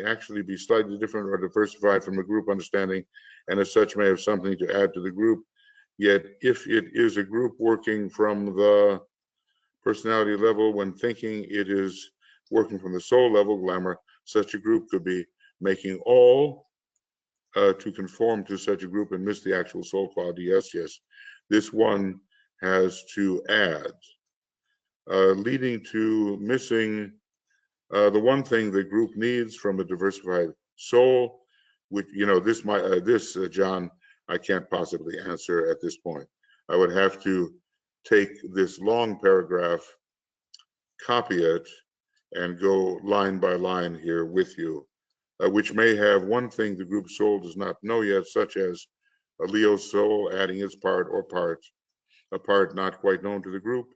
A: actually be slightly different or diversified from a group understanding, and as such may have something to add to the group. Yet if it is a group working from the personality level, when thinking it is working from the soul level, glamour, such a group could be making all to conform to such a group and miss the actual soul quality. Yes, this one has to add. leading to missing the one thing the group needs from a diversified soul, which, you know, this John, I can't possibly answer at this point. I would have to take this long paragraph, copy it, and go line by line here with you, which may have one thing the group soul does not know yet, such as a Leo soul adding its part or parts, a part not quite known to the group,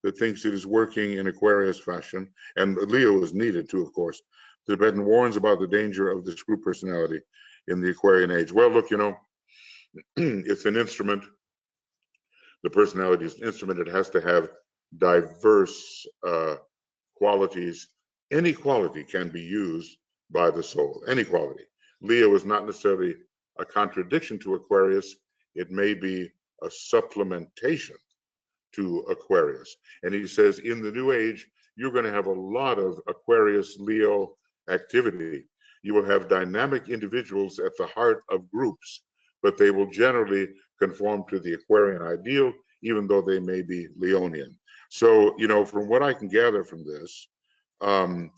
A: that thinks it is working in Aquarius fashion, and Leo is needed too, of course. The Tibetan warns about the danger of this group personality in the Aquarian age. Well, look, you know, it's an instrument. The personality is an instrument. It has to have diverse qualities. Any quality can be used by the soul, any quality. Leo is not necessarily a contradiction to Aquarius. It may be a supplementation to Aquarius. And he says in the new age, you're going to have a lot of Aquarius Leo activity. You will have dynamic individuals at the heart of groups, but they will generally conform to the Aquarian ideal, even though they may be Leonian. So, you know, from what I can gather from this, and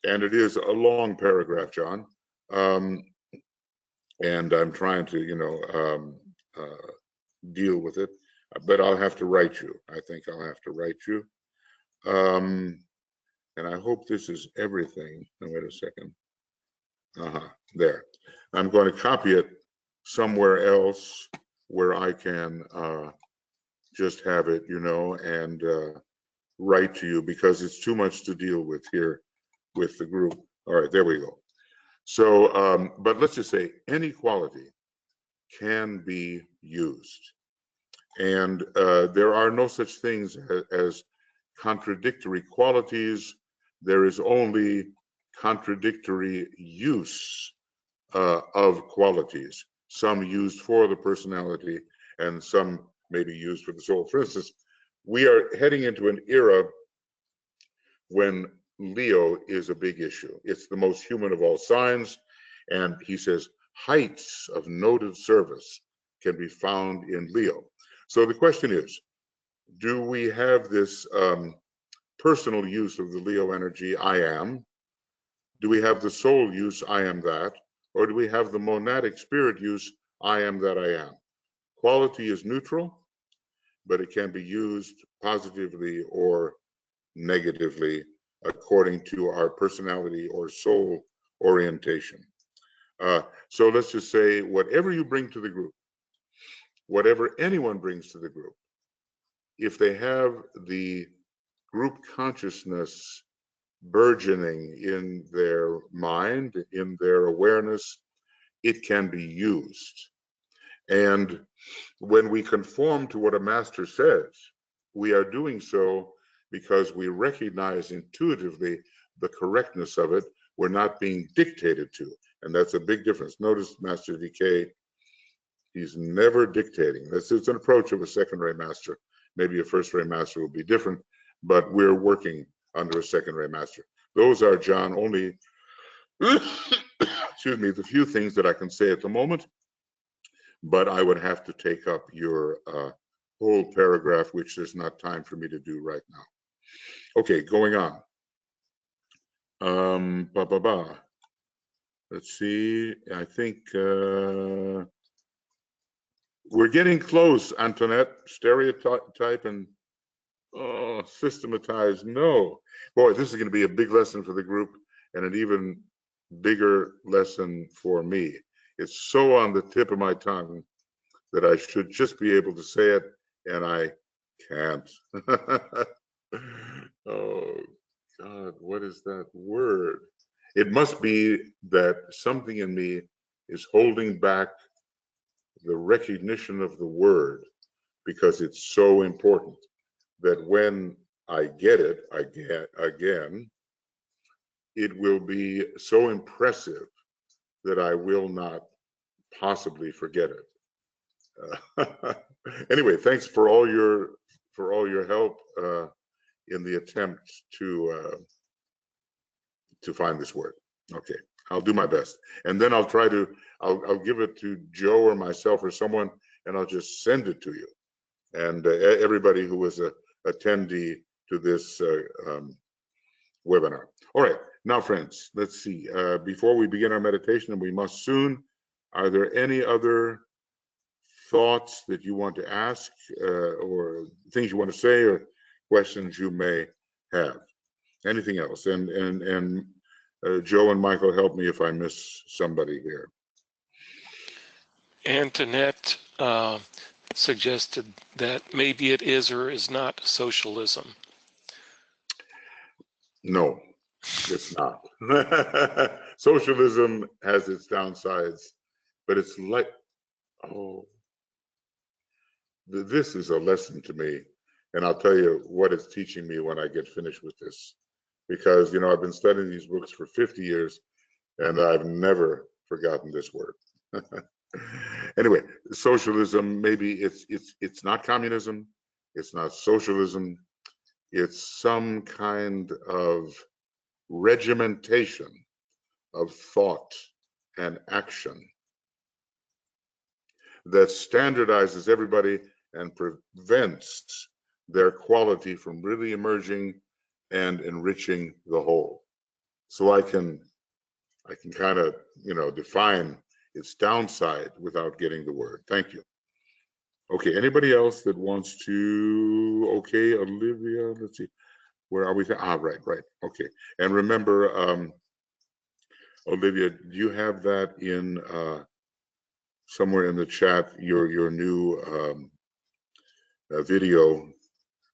A: it is a long paragraph, John, and I'm trying to, you know, deal with it, but I'll have to write you. I think I'll have to write you. And I hope this is everything. Now, wait a second. There. I'm going to copy it somewhere else where I can just have it, you know, and write to you, because it's too much to deal with here with the group. All right, there we go. So, but let's just say any quality can be used. And there are no such things as contradictory qualities. There is only contradictory use of qualities, some used for the personality and some may be used for the soul. For instance, we are heading into an era when Leo is a big issue. It's the most human of all signs. And he says heights of noted service can be found in Leo. So the question is, do we have this personal use of the Leo energy, I am? Do we have the soul use, I am that? Or do we have the monadic spirit use, I am that I am? Quality is neutral, but it can be used positively or negatively according to our personality or soul orientation. So let's just say whatever you bring to the group, whatever anyone brings to the group, if they have the group consciousness burgeoning in their mind, in their awareness, it can be used. And when we conform to what a master says, we are doing so because we recognize intuitively the correctness of it. We're not being dictated to. And that's a big difference. Notice Master DK, he's never dictating. This is an approach of a second-ray master. Maybe a first-ray master will be different, but we're working under a second-ray master. Those are, John, only, excuse me, the few things that I can say at the moment, but I would have to take up your whole paragraph, which there's not time for me to do right now. Okay, going on. Let's see, I think we're getting close, Antoinette. Stereotype and systematize, no. Boy, this is going to be a big lesson for the group and an even bigger lesson for me. It's so on the tip of my tongue that I should just be able to say it, and I can't. Oh, God, what is that word? It must be that something in me is holding back the recognition of the word, because it's so important that when I get it again, it will be so impressive that I will not possibly forget it. Anyway, thanks for all your help in the attempt to find this word. Okay, I'll do my best, and then I'll try to I'll give it to Joe or myself or someone, and I'll just send it to you. And everybody who was a attendee to this webinar. All right, now friends, let's see. Before we begin our meditation, and we must soon, are there any other thoughts that you want to ask, or things you want to say, or questions you may have? Anything else? And Joe and Michael, help me if I miss somebody here.
B: Antoinette suggested that maybe it is or is not socialism.
A: No, it's not. Socialism has its downsides, but it's like, oh, this is a lesson to me. And I'll tell you what it's teaching me when I get finished with this. Because, you know, I've been studying these books for 50 years, and I've never forgotten this word. Anyway, socialism, maybe it's not communism, it's not socialism, it's some kind of regimentation of thought and action that standardizes everybody and prevents their quality from really emerging and enriching the whole. So I can kind of, you know, define its downside without getting the word. Thank you. Okay, anybody else that wants to? Okay, Olivia, let's see, where are we? Right. Okay, and remember, Olivia, do you have that in somewhere in the chat? Your new video.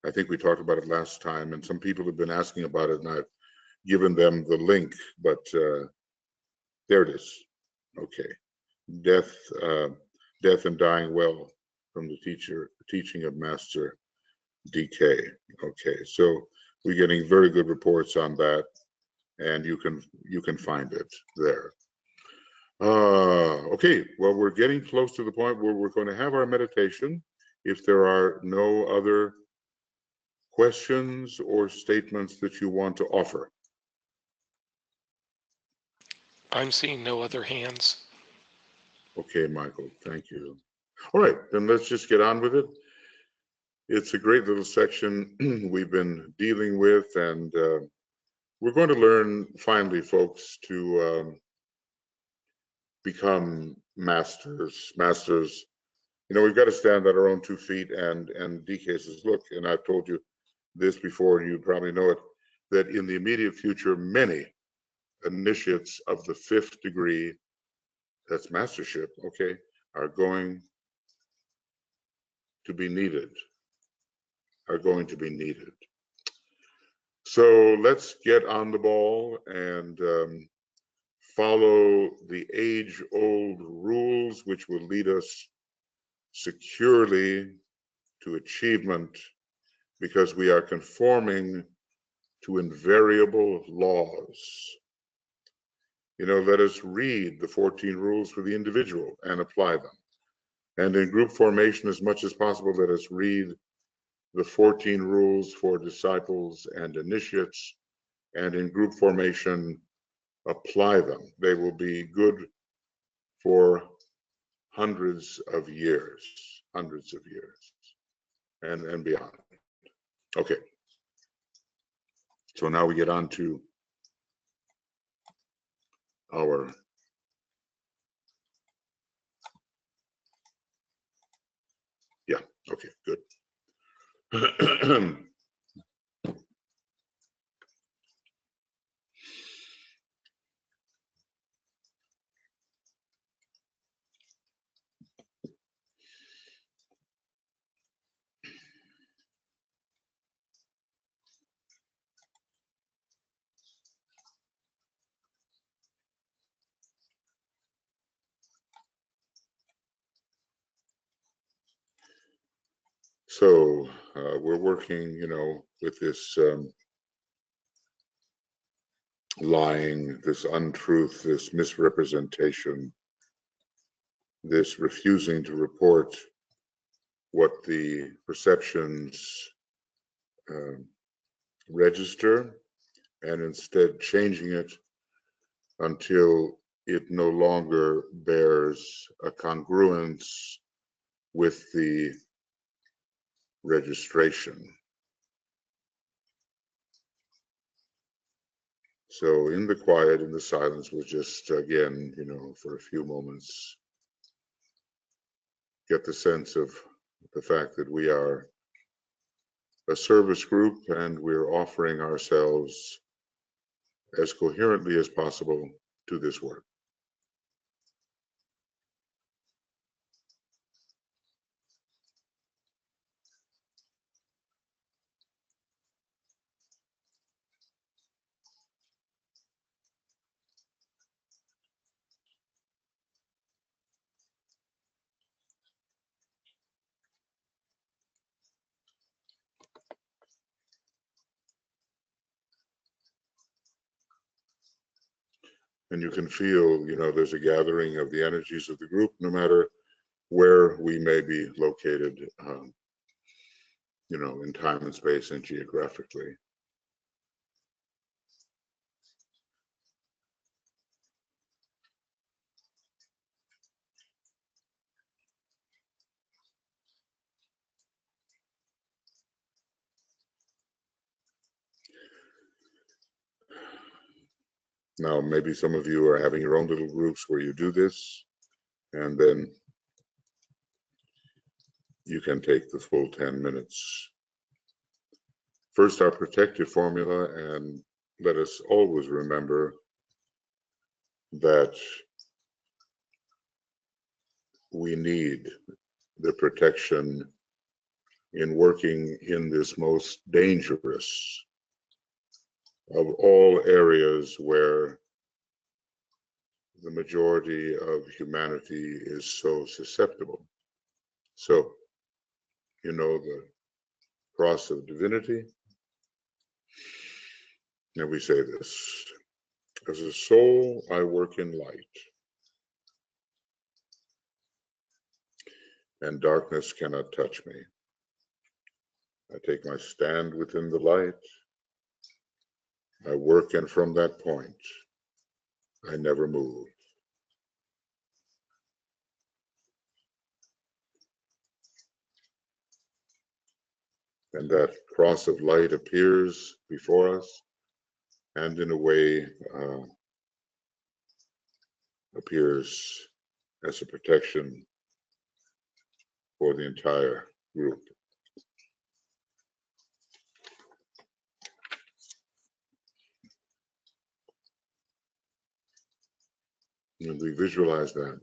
A: I think we talked about it last time, and some people have been asking about it, and I've given them the link. But there it is. Okay, death and dying well, from the teaching of Master DK. Okay, so we're getting very good reports on that, and you can find it there. Okay, well, we're getting close to the point where we're going to have our meditation. If there are no other questions or statements that you want to offer.
B: I'm seeing no other hands.
A: Okay, Michael, thank you. All right, then let's just get on with it. It's a great little section we've been dealing with, and we're going to learn finally, folks, to become masters. You know, we've got to stand on our own 2 feet, and DK says, look, and I've told you this before, and you probably know it, that in the immediate future, many initiates of the 5th degree, that's mastership, okay, are going to be needed, So let's get on the ball and follow the age-old rules, which will lead us securely to achievement, because we are conforming to invariable laws. You know, let us read the 14 rules for the individual and apply them. And in group formation, as much as possible, let us read the 14 rules for disciples and initiates, and in group formation, apply them. They will be good for hundreds of years, and beyond. Okay. So now we get on to our okay, good. So we're working, you know, with this lying, this untruth, this misrepresentation, this refusing to report what the perceptions register, and instead changing it until it no longer bears a congruence with the registration. So in the quiet, in the silence, we'll just, again, for a few moments, get the sense of the fact that we are a service group and we're offering ourselves as coherently as possible to this work. And you can feel, there's a gathering of the energies of the group, no matter where we may be located, in time and space and geographically. Now, maybe some of you are having your own little groups where you do this, and then you can take the full 10 minutes. First, our protective formula, and let us always remember that we need the protection in working in this most dangerous of all areas where the majority of humanity is so susceptible. So, the cross of divinity, and we say this: as a soul, I work in light, and darkness cannot touch me. I take my stand within the light. I work, and from that point, I never move. And that cross of light appears before us, and in a way appears as a protection for the entire group. And we visualize that.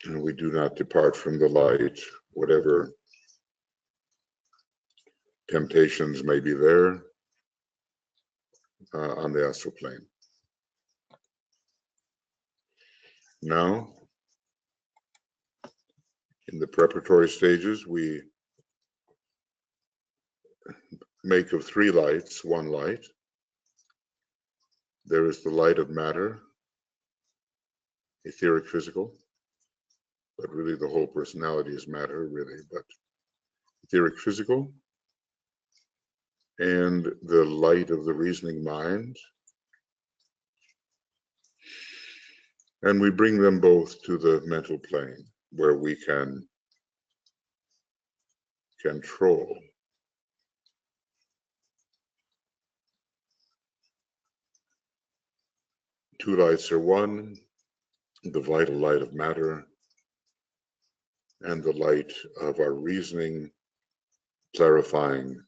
A: And we do not depart from the light, whatever temptations may be there on the astral plane. Now, in the preparatory stages, we make of 3 lights, 1 light. There is the light of matter, etheric, physical, but really the whole personality is matter, really, but etheric, physical, and the light of the reasoning mind. And we bring them both to the mental plane, where we can control. Two lights are one, the vital light of matter and the light of our reasoning, clarifying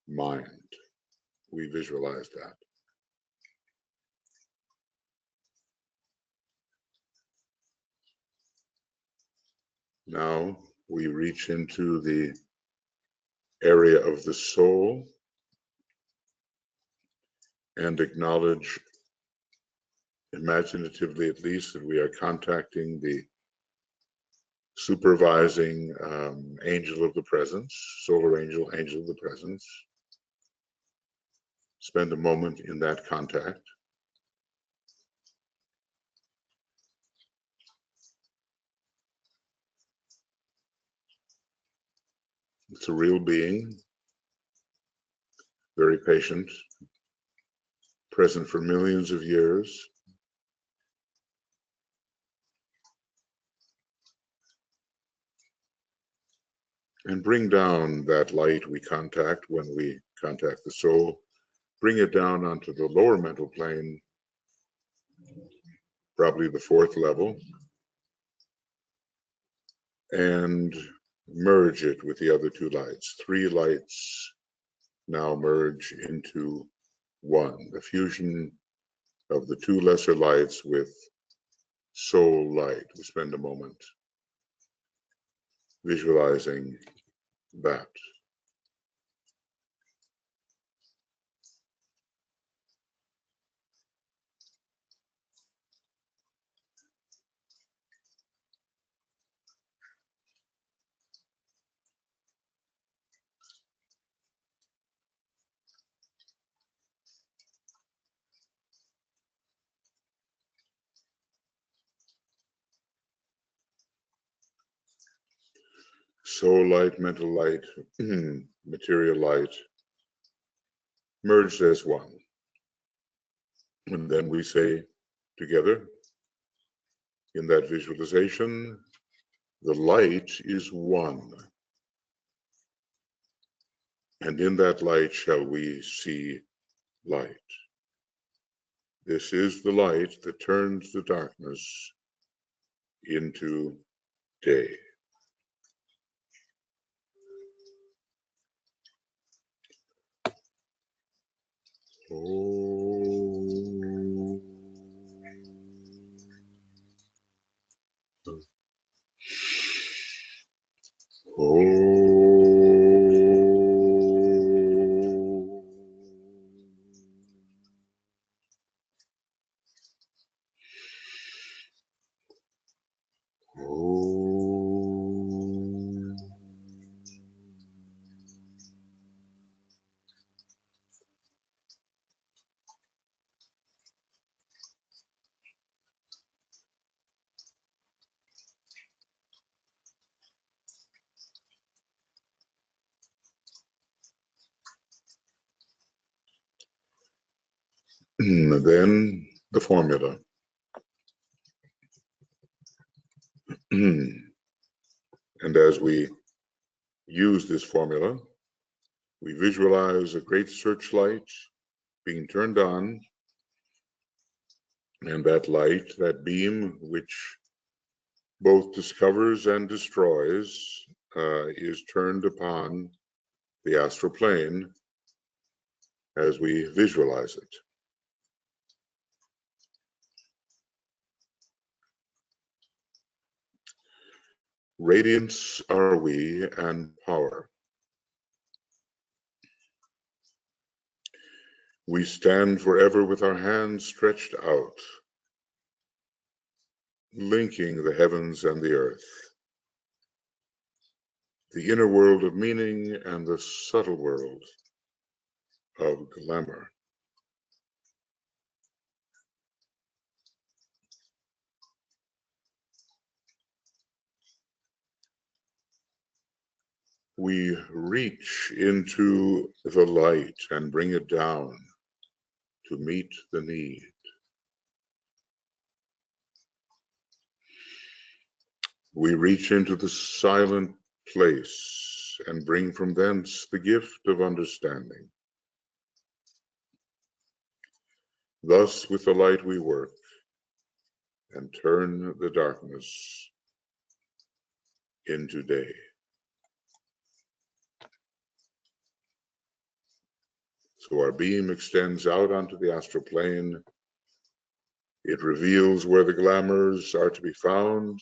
A: mind. We visualize that. Now we reach into the area of the soul and acknowledge, imaginatively at least, that we are contacting the supervising angel of the presence, solar angel, angel of the presence. Spend a moment in that contact. It's a real being, very patient, present for millions of years. and bring down that light we contact when we contact the soul, bring it down onto the lower mental plane, probably the 4th level, and merge it with the other 2 lights. 3 lights now merge into 1, the fusion of the 2 lesser lights with soul light. We spend a moment visualizing that. Soul light, mental light, material light, merged as 1. And then we say together in that visualization, the light is 1. And in that light shall we see light. This is the light that turns the darkness into day. Oh. Then the formula. And as we use this formula, we visualize a great searchlight being turned on, and that light, that beam, which both discovers and destroys, is turned upon the astral plane as we visualize it. Radiance are we and power. We stand forever with our hands stretched out, linking the heavens and the earth, the inner world of meaning and the subtle world of glamour. We reach into the light and bring it down to meet the need. We reach into the silent place and bring from thence the gift of understanding. Thus with the light we work and turn the darkness into day. So our beam extends out onto the astral plane. It reveals where the glamors are to be found,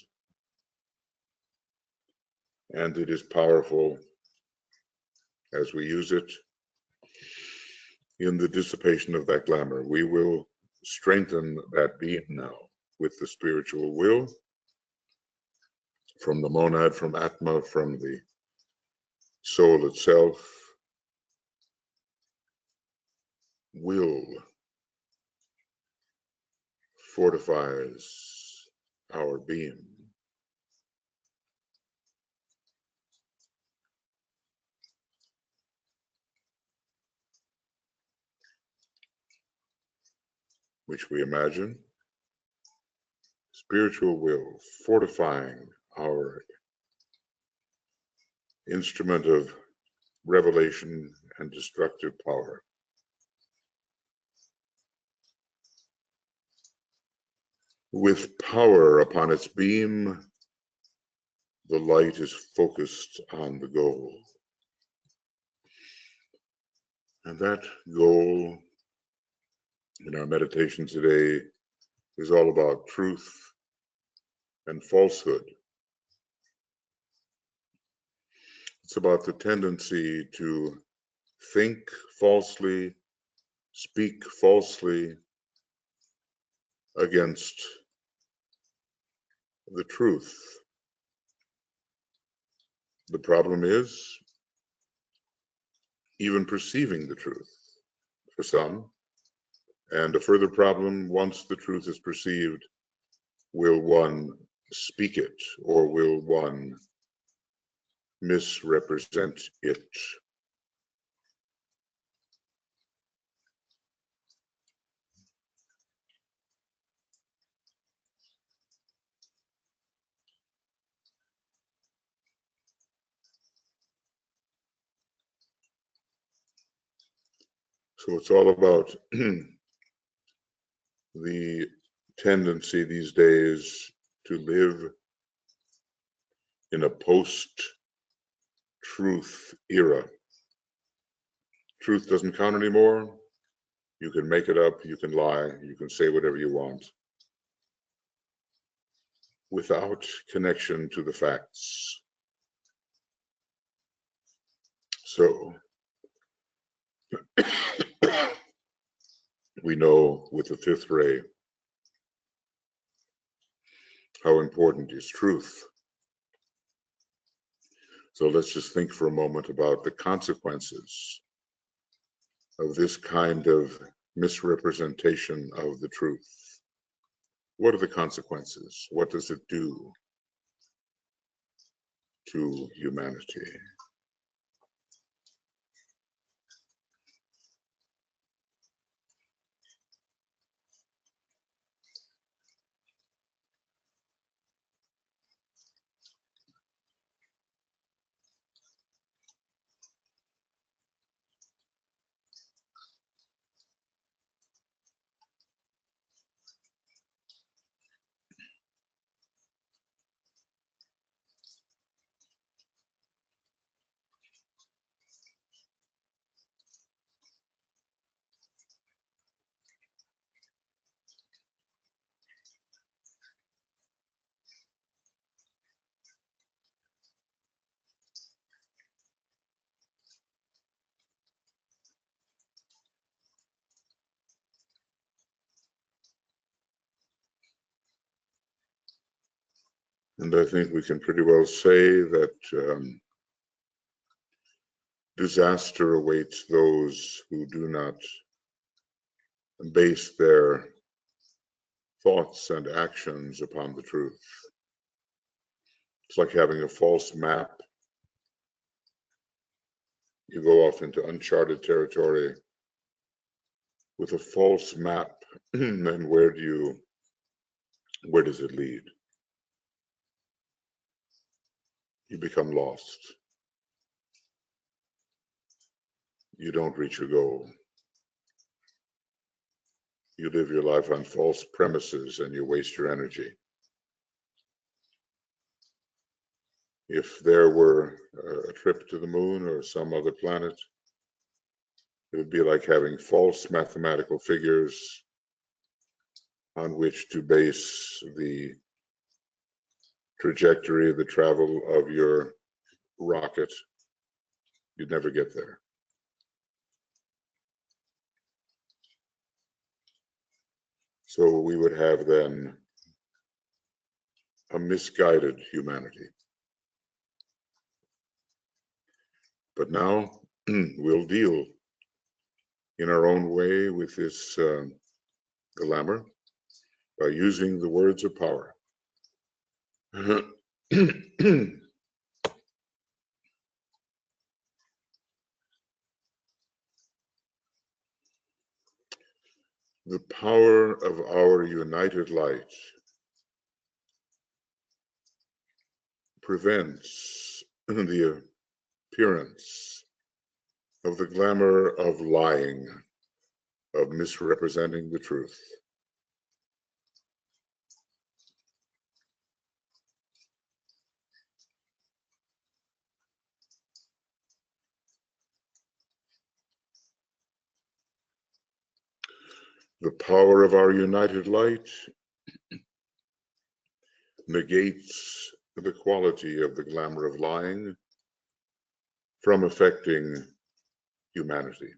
A: and it is powerful as we use it in the dissipation of that glamour. We will strengthen that beam now with the spiritual will from the monad, from Atma, from the soul itself. Will fortifies our being. Which we imagine, spiritual will fortifying our instrument of revelation and destructive power. With power upon its beam, the light is focused on the goal. And that goal in our meditation today is all about truth and falsehood. It's about the tendency to think falsely, speak falsely against the truth. The problem is even perceiving the truth for some, and a further problem, once the truth is perceived, will one speak it or will one misrepresent it? So it's all about the tendency these days to live in a post-truth era. Truth doesn't count anymore. You can make it up, you can lie, you can say whatever you want without connection to the facts. So we know with the fifth ray how important is truth. So let's just think for a moment about the consequences of this kind of misrepresentation of the truth. What are the consequences? What does it do to humanity? And I think we can pretty well say that disaster awaits those who do not base their thoughts and actions upon the truth. It's like having a false map. You go off into uncharted territory with a false map, and where does it lead? You become lost. You don't reach your goal. You live your life on false premises and you waste your energy. If there were a trip to the moon or some other planet, it would be like having false mathematical figures on which to base the trajectory of the travel of your rocket. You'd never get there. So we would have then a misguided humanity. But now we'll deal in our own way with this glamour by using the words of power. The power of our united light prevents the appearance of the glamour of lying, of misrepresenting the truth. The power of our united light negates the quality of the glamour of lying from affecting humanity.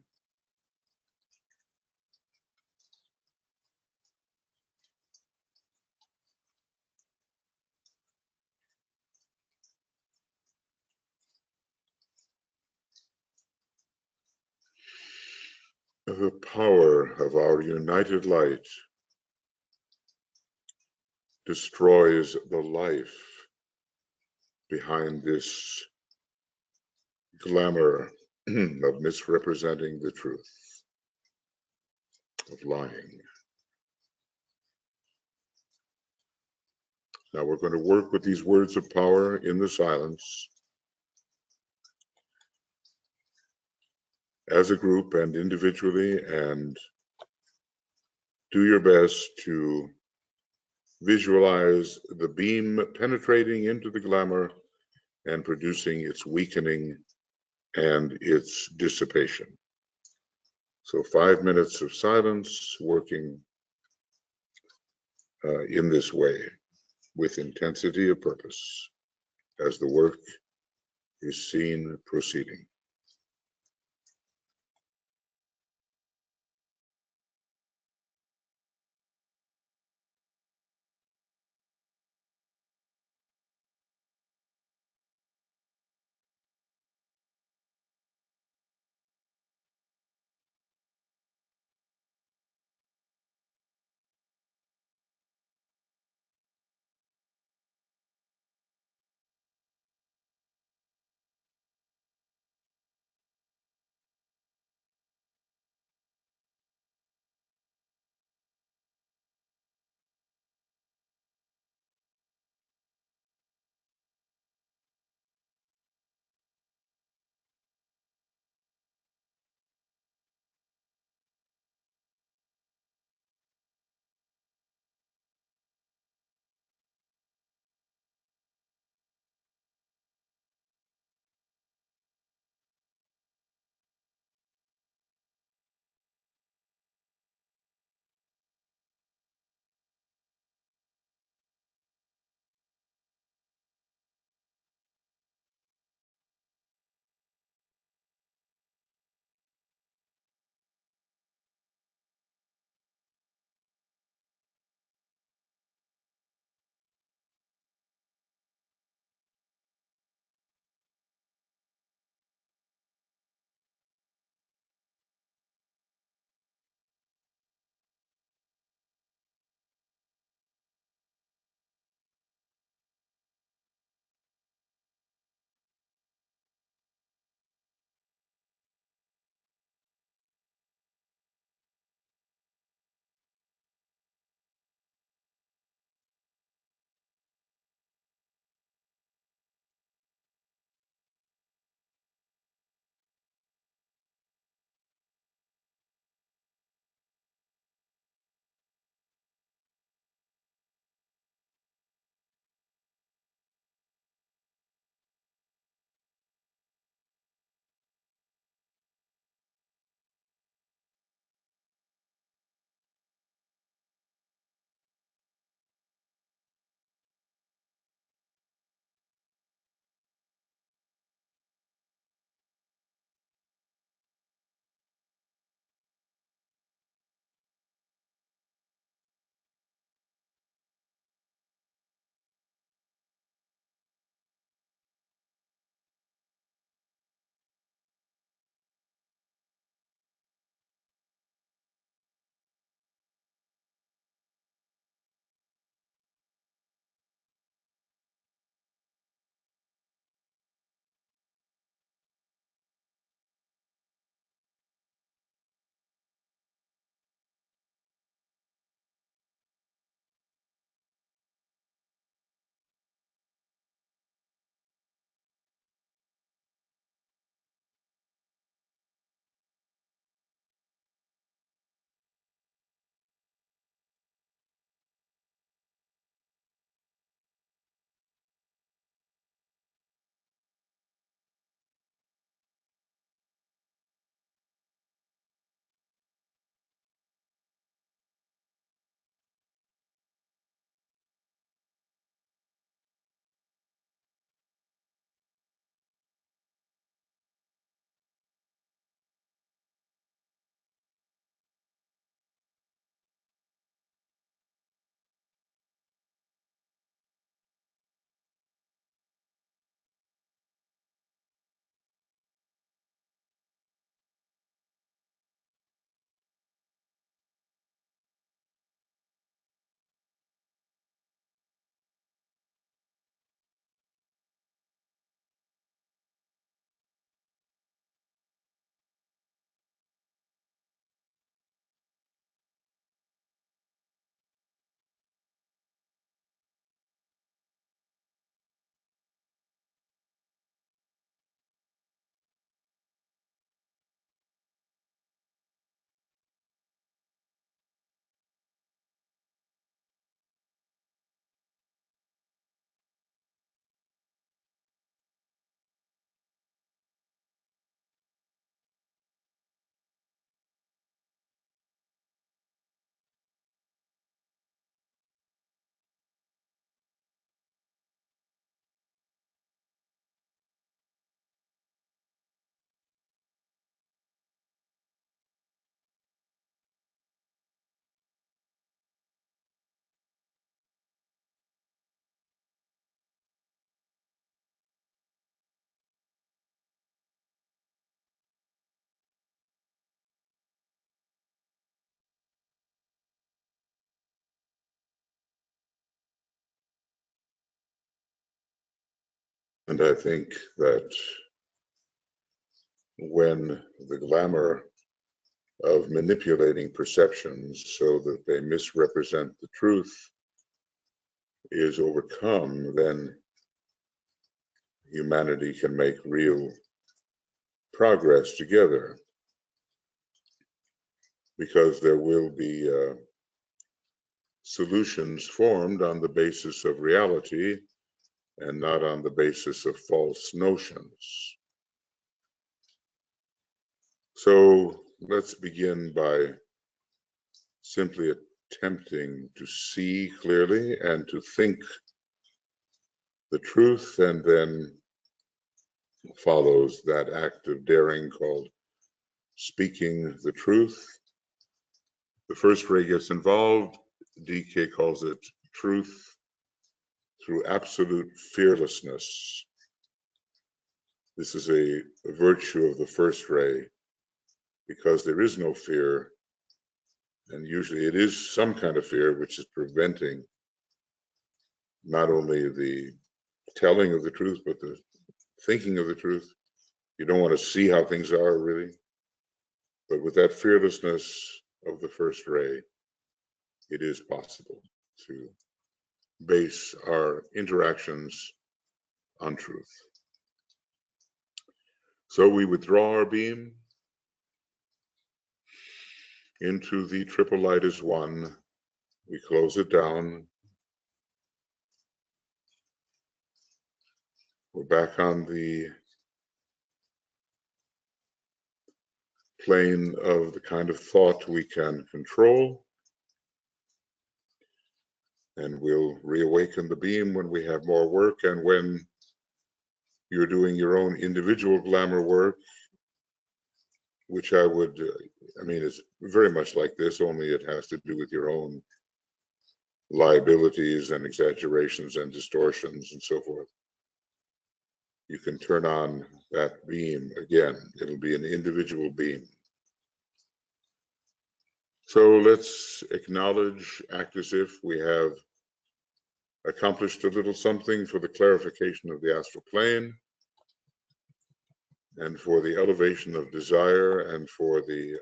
A: The power of our united light destroys the life behind this glamour of misrepresenting the truth, of lying. Now we're going to work with these words of power in the silence as a group and individually, and do your best to visualize the beam penetrating into the glamour and producing its weakening and its dissipation. So 5 minutes of silence, working in this way with intensity of purpose as the work is seen proceeding. And I think that when the glamour of manipulating perceptions so that they misrepresent the truth is overcome, then humanity can make real progress together, because there will be solutions formed on the basis of reality and not on the basis of false notions. So let's begin by simply attempting to see clearly and to think the truth, and then follows that act of daring called speaking the truth. The first ray gets involved. DK calls it truth through absolute fearlessness. This is a virtue of the first ray, because there is no fear, and usually it is some kind of fear which is preventing not only the telling of the truth, but the thinking of the truth. You don't want to see how things are, really. But with that fearlessness of the first ray, it is possible to base our interactions on truth. So we withdraw our beam into the triple light as one. We close it down. We're back on the plane of the kind of thought we can control. And we'll reawaken the beam when we have more work, and when you're doing your own individual glamour work, which I mean, it's very much like this, only it has to do with your own liabilities and exaggerations and distortions and so forth. You can turn on that beam again. It'll be an individual beam. So let's acknowledge, act as if we have accomplished a little something for the clarification of the astral plane, and for the elevation of desire, and for the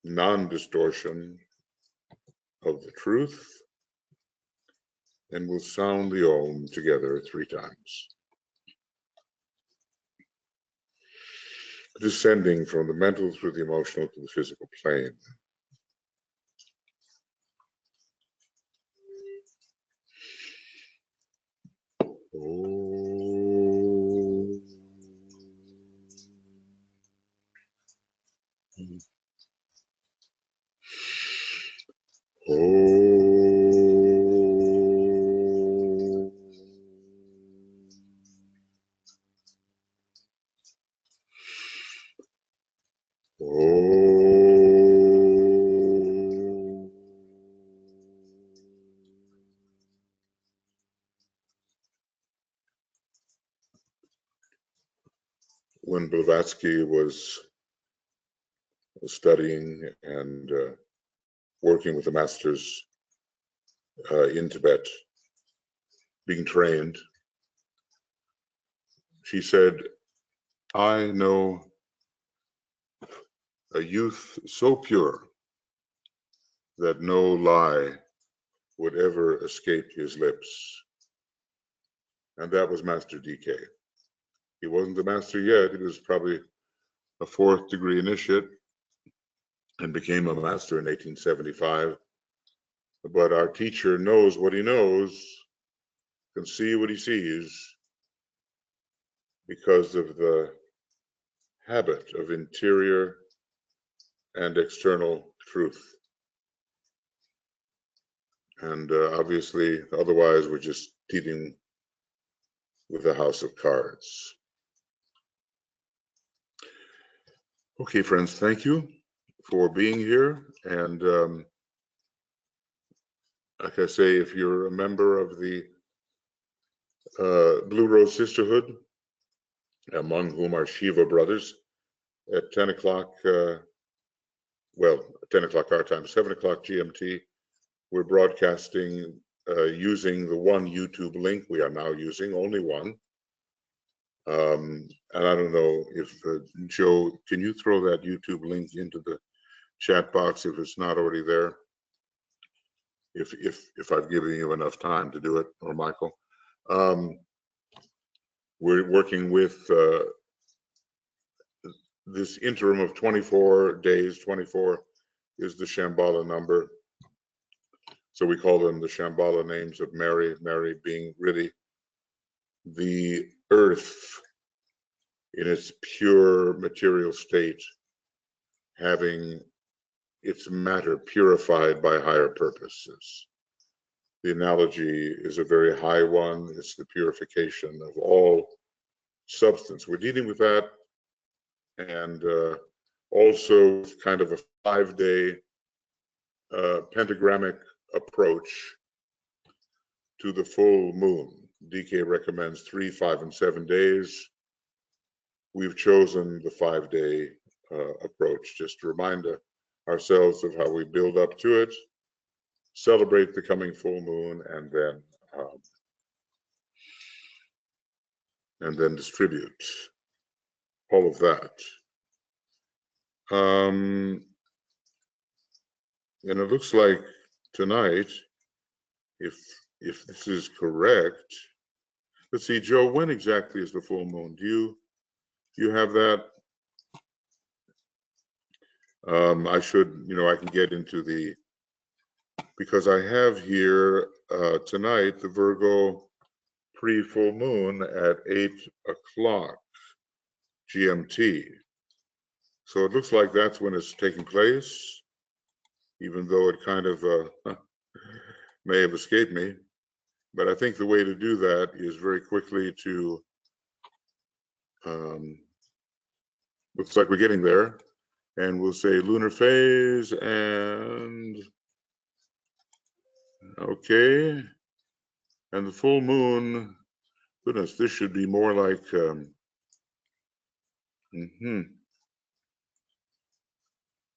A: non-distortion of the truth. And we'll sound the Om together 3 times. Descending from the mental through the emotional to the physical plane. When Blavatsky was studying and working with the masters in Tibet, being trained, she said, I know a youth so pure that no lie would ever escape his lips. And that was Master DK. He wasn't the master yet. He was probably a 4th degree initiate and became a master in 1875. But our teacher knows what he knows, can see what he sees, because of the habit of interior and external truth. And obviously, otherwise, we're just dealing with a house of cards. Okay, friends, thank you for being here. And like I say, if you're a member of the Blue Rose Sisterhood, among whom are Shiva brothers, at 10 o'clock, 10 o'clock our time, 7 o'clock GMT, we're broadcasting using the one YouTube link we are now using, only one. And I don't know if Joe, can you throw that YouTube link into the chat box if it's not already there? If I've given you enough time to do it, or Michael. We're working with this interim of 24 days. 24 is the Shambhala number. So we call them the Shambhala names of Mary, Mary being really the earth in its pure material state, having its matter purified by higher purposes. The analogy is a very high one. It's the purification of all substance. We're dealing with that, and also kind of a 5-day pentagrammic approach to the full moon. DK recommends 3, 5, and 7 days. We've chosen the 5-day approach just to remind ourselves of how we build up to it, celebrate the coming full moon, and then distribute all of that. And it looks like tonight, if this is correct, let's see, Joe, when exactly is the full moon? Do you have that? I should, I can get into the, because I have here tonight the Virgo pre-full moon at 8 o'clock GMT. So it looks like that's when it's taking place, even though it kind of may have escaped me. But I think the way to do that is very quickly to, looks like we're getting there. And we'll say lunar phase and, okay. And the full moon, goodness, this should be more like,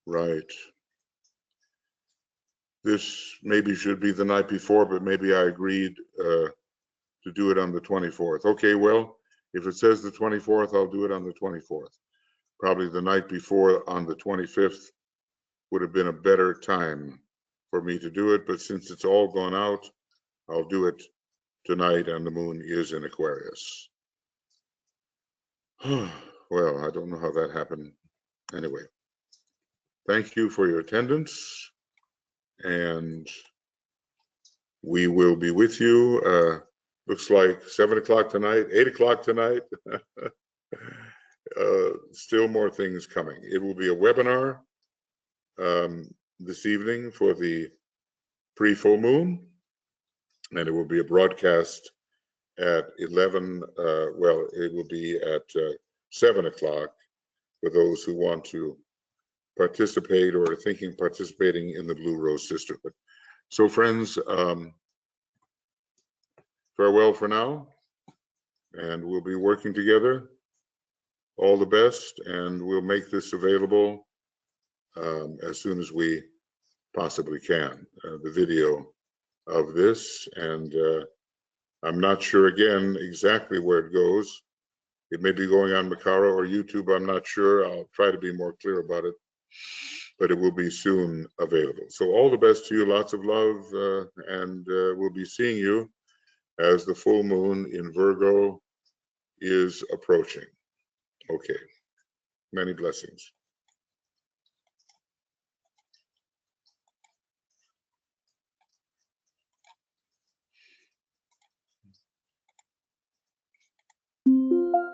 A: right. This maybe should be the night before, but maybe I agreed to do it on the 24th. Okay, well, if it says the 24th, I'll do it on the 24th. Probably the night before on the 25th would have been a better time for me to do it, but since it's all gone out, I'll do it tonight, and the moon is in Aquarius. Well, I don't know how that happened. Anyway, thank you for your attendance, and we will be with you. Looks like 7 o'clock tonight, 8 o'clock tonight. Still more things coming. It will be a webinar this evening for the pre-full moon, and it will be a broadcast at 11, well, it will be at 7 o'clock for those who want to participate or are thinking participating in the Blue Rose Sisterhood. So friends, farewell for now, and we'll be working together. All the best, and we'll make this available as soon as we possibly can, the video of this. And I'm not sure, again, exactly where it goes. It may be going on Makara or YouTube, I'm not sure. I'll try to be more clear about it, but it will be soon available. So all the best to you, lots of love, and we'll be seeing you as the full moon in Virgo is approaching. Okay, many blessings.